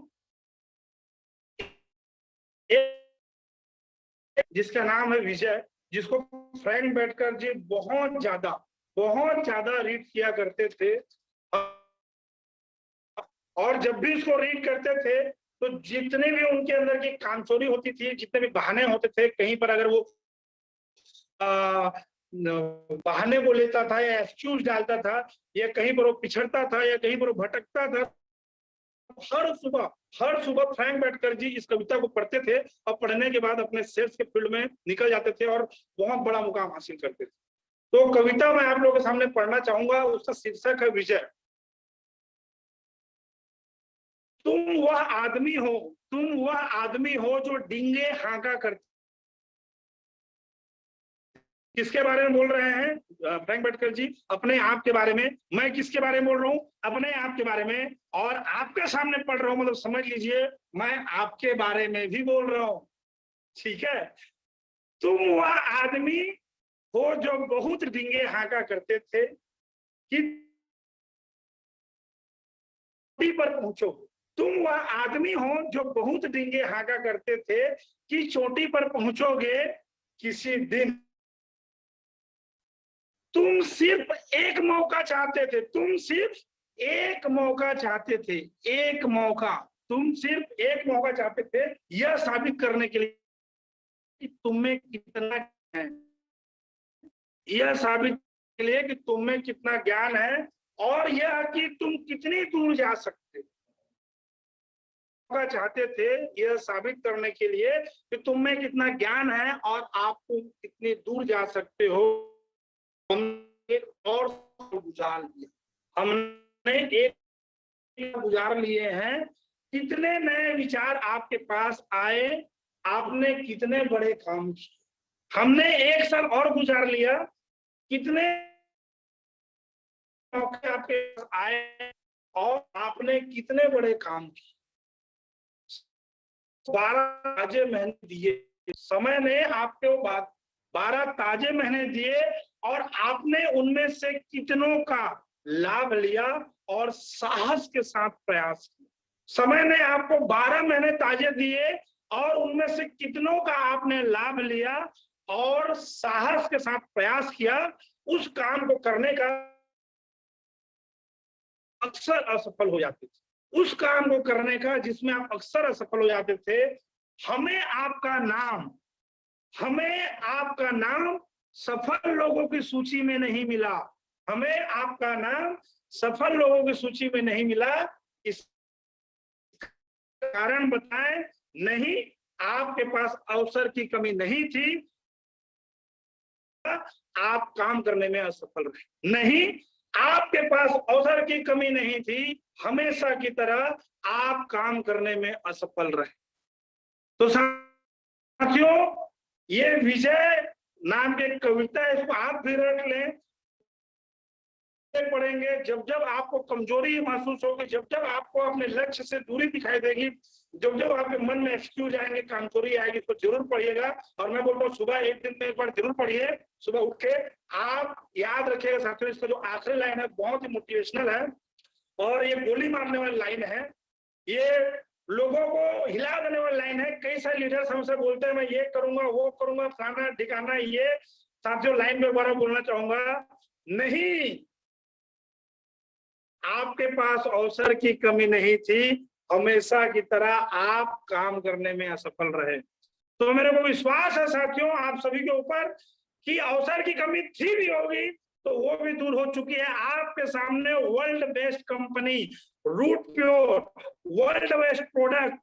S2: जिसका नाम है विजय, जिसको फ्रैंक बेटकर जी बहुत ज्यादा रीड किया करते थे, और जब भी इसको रीड करते थे तो जितने भी उनके अंदर की कामचोरी होती थी, जितने भी बहाने होते थे, कहीं पर अगर वो बहाने को लेता था या एक्सक्यूज डालता था, या कहीं पर वो पिछड़ता था, या कहीं पर वो भटकता था, हर सुबह फ्रैंक बेटकर जी इस कविता को पढ़ते थे, और पढ़ने के बाद अपने सेल्स के फील्ड में निकल जाते थे और बहुत बड़ा मुकाम हासिल करते थे। तो कविता मैं आप लोगों के सामने पढ़ना चाहूंगा, उसका शीर्षक है विजय। तुम वह आदमी हो जो डींगे हाँका करते। किसके बारे में बोल रहे हैं फ्रैंक बेटकर जी? अपने आप के बारे में। मैं किसके बारे में बोल रहा हूं? अपने आप के बारे में। और आपके सामने पढ़ रहा हूं, मतलब समझ लीजिए मैं आपके बारे में भी बोल रहा हूं, ठीक है? तुम वह आदमी हो जो बहुत डींगे हाँका करते थे कि पर पहुंचो। तुम वह आदमी हो जो बहुत डींगे हाँका करते थे कि चोटी पर पहुंचोगे किसी दिन। तुम सिर्फ एक मौका चाहते थे, तुम सिर्फ एक मौका चाहते थे, एक मौका, तुम सिर्फ एक मौका चाहते थे यह साबित करने के लिए कि तुम्हें कितना है, यह साबित के लिए कि तुम्हें कितना ज्ञान है, और यह कि तुम कितनी दूर जा सकते चाहते थे, यह साबित करने के लिए कि तुम्हें कितना ज्ञान है और आप कितनी दूर जा सकते हो। हमने और एक गुजार लिए हैं। कितने नए विचार आपके पास आए, आपने कितने बड़े काम किए। हमने एक साल और गुजार लिया, कितने मौके आपके पास आए और आपने कितने बड़े काम किए। 12 ताजे महीने दिए, समय ने आपको 12 ताजे महीने दिए, और आपने उनमें से कितनों का लाभ लिया और साहस के साथ प्रयास किया। समय ने आपको 12 महीने ताजे दिए और उनमें से कितनों का आपने लाभ लिया और साहस के साथ प्रयास किया। उस काम को करने का अक्सर असफल हो जाते थे, उस काम को करने का जिसमें आप अक्सर असफल हो जाते थे। हमें आपका नाम सफल लोगों की सूची में नहीं मिला, हमें आपका नाम सफल लोगों की सूची में नहीं मिला। इस कारण बताएं नहीं, आपके पास अवसर की कमी नहीं थी, आप काम करने में असफल रहे। नहीं, आपके पास अवसर की कमी नहीं थी, हमेशा की तरह आप काम करने में असफल रहे। तो साथियों, ये विजय नाम की कविता है, इसको आप भी रख लें। पढ़ेंगे, जब जब आपको कमजोरी महसूस होगी, जब जब आपको अपने लक्ष्य से दूरी दिखाई देगी, जब जब आपके मन में एक्सक्यूज आएंगे, कमजोरी आएगी, तो जरूर पढ़िएगा। और मैं बोलता हूँ सुबह एक दिन में एक बार जरूर पढ़िए, सुबह उठ के। आप याद रखिएगा साथियों, इसका जो आखिरी लाइन है बहुत ही मोटिवेशनल है और ये गोली मारने वाली लाइन है, ये लोगों को हिला देने वाली लाइन है। कई सारे लीडर्स हमसे बोलते हैं मैं ये करूंगा, वो करूंगा, फलाना ठिकाना। ये साथियों लाइन में दोबारा बोलना चाहूंगा, नहीं, आपके पास अवसर की कमी नहीं थी, हमेशा की तरह आप काम करने में असफल रहे। तो मेरे को विश्वास है साथियों आप सभी के ऊपर कि अवसर की कमी थी भी होगी तो वो भी दूर हो चुकी है। आपके सामने world best company root pure, world best product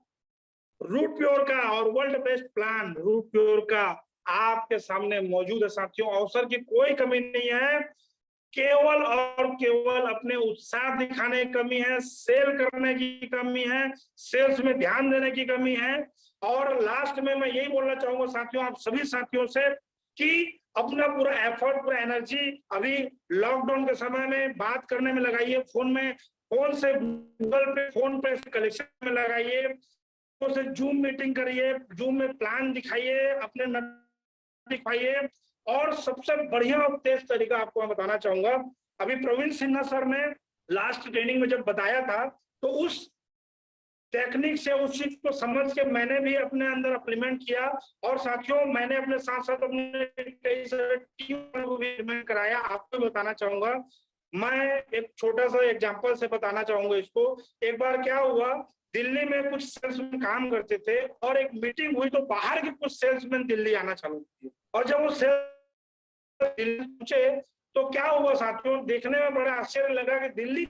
S2: root pure का और world best plan root pure का आपके सामने मौजूद है। साथियों अवसर की कोई कमी नहीं है, केवल और केवल अपने उत्साह दिखाने की कमी है, सेल करने की कमी है, सेल्स में ध्यान देने की कमी है। और लास्ट में मैं यही बोलना चाहूंगा साथियों आप सभी साथियों से कि अपना पूरा एफर्ट, पूरा एनर्जी अभी लॉकडाउन के समय में बात करने में लगाइए, फोन से गूगल पे, फोन पे कलेक्शन में लगाइए, फोन से जूम मीटिंग करिए, जूम में प्लान दिखाइए, अपने दिखाइए। और सबसे बढ़िया और तेज तरीका आपको मैं बताना चाहूंगा, अभी प्रवीण सिन्हा सर ने लास्ट ट्रेनिंग में जब बताया था तो उस टेक्निक से, उस चीज को समझ के मैंने भी अपने अंदर इम्प्लीमेंट किया। और साथियों मैंने अपने साथ साथ अपने कई सारे टीम को भी इम्प्लीमेंट कराया। आपको बताना चाहूंगा, मैं एक छोटा सा एग्जांपल से बताना चाहूंगा इसको। एक बार क्या हुआ, दिल्ली में कुछ सेल्समैन काम करते थे और एक मीटिंग हुई तो बाहर के कुछ सेल्समैन दिल्ली आना चालू किए। और जब वो सेल्स दिल्ली पहुंचे तो क्या हुआ साथियों, देखने में बड़ा आश्चर्य लगा कि दिल्ली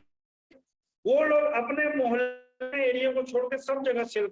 S2: वो लोग अपने मोहल्ले एरिया को छोड़ के सब जगह सेल